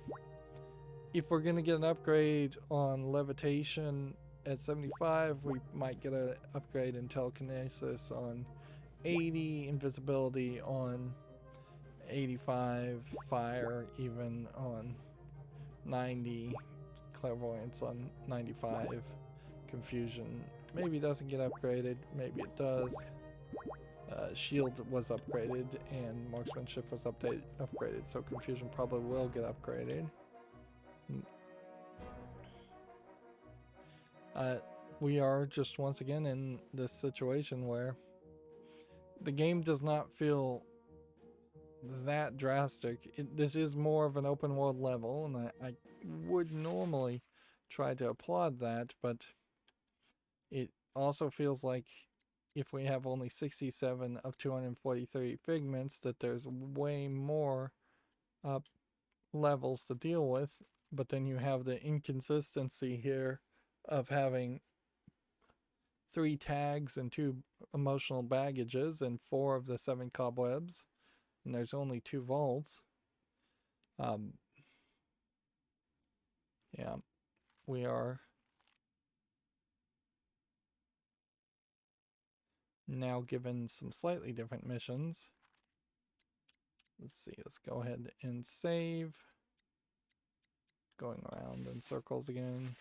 if we're going to get an upgrade on Levitation at 75, we might get an upgrade in Telekinesis on 80, Invisibility on 85, Fire even on 90, Clairvoyance on 95, Confusion maybe doesn't get upgraded, maybe it does. Shield was upgraded and Marksmanship was upgraded, so Confusion probably will get upgraded. We are just once again in this situation where the game does not feel that drastic. This is more of an open world level, and I would normally try to applaud that, but it also feels like if we have only 67 of 243 figments, that there's way more levels to deal with, but then you have the inconsistency here of having 3 tags and 2 emotional baggages and 4 of the 7 cobwebs, and there's only 2 vaults. Yeah, we are now given some slightly different missions. Let's see, let's go ahead and save. Going around in circles again.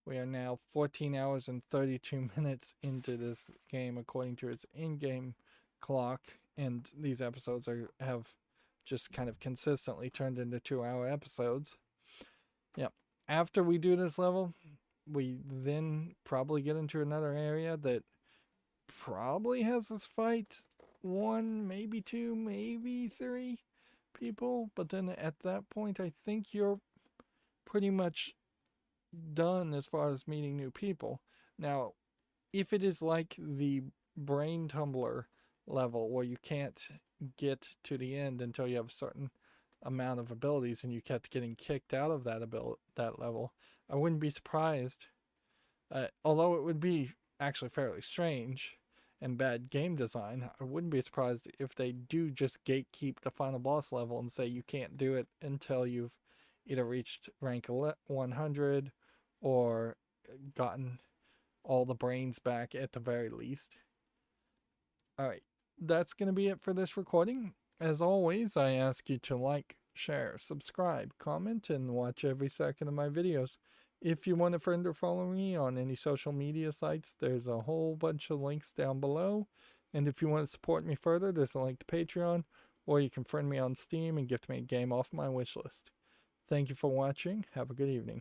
We are now 14 hours and 32 minutes into this game according to its in-game clock, and these episodes have just kind of consistently turned into 2-hour episodes. Yep. After we do this level, we then probably get into another area that probably has this fight 1, maybe 2, maybe 3 people. But then at that point, I think you're pretty much done as far as meeting new people. Now, if it is like the brain tumbler level where you can't get to the end until you have a certain amount of abilities and you kept getting kicked out of that level, I wouldn't be surprised. Although it would be actually fairly strange and bad game design, I wouldn't be surprised if they do just gatekeep the final boss level and say you can't do it until you've either reached rank 100 or gotten all the brains back at the very least. Alright, that's going to be it for this recording. As always, I ask you to like, share, subscribe, comment, and watch every second of my videos. If you want a friend or follow me on any social media sites, there's a whole bunch of links down below. And if you want to support me further, there's a link to Patreon, or you can friend me on Steam and gift me a game off my wishlist. Thank you for watching. Have a good evening.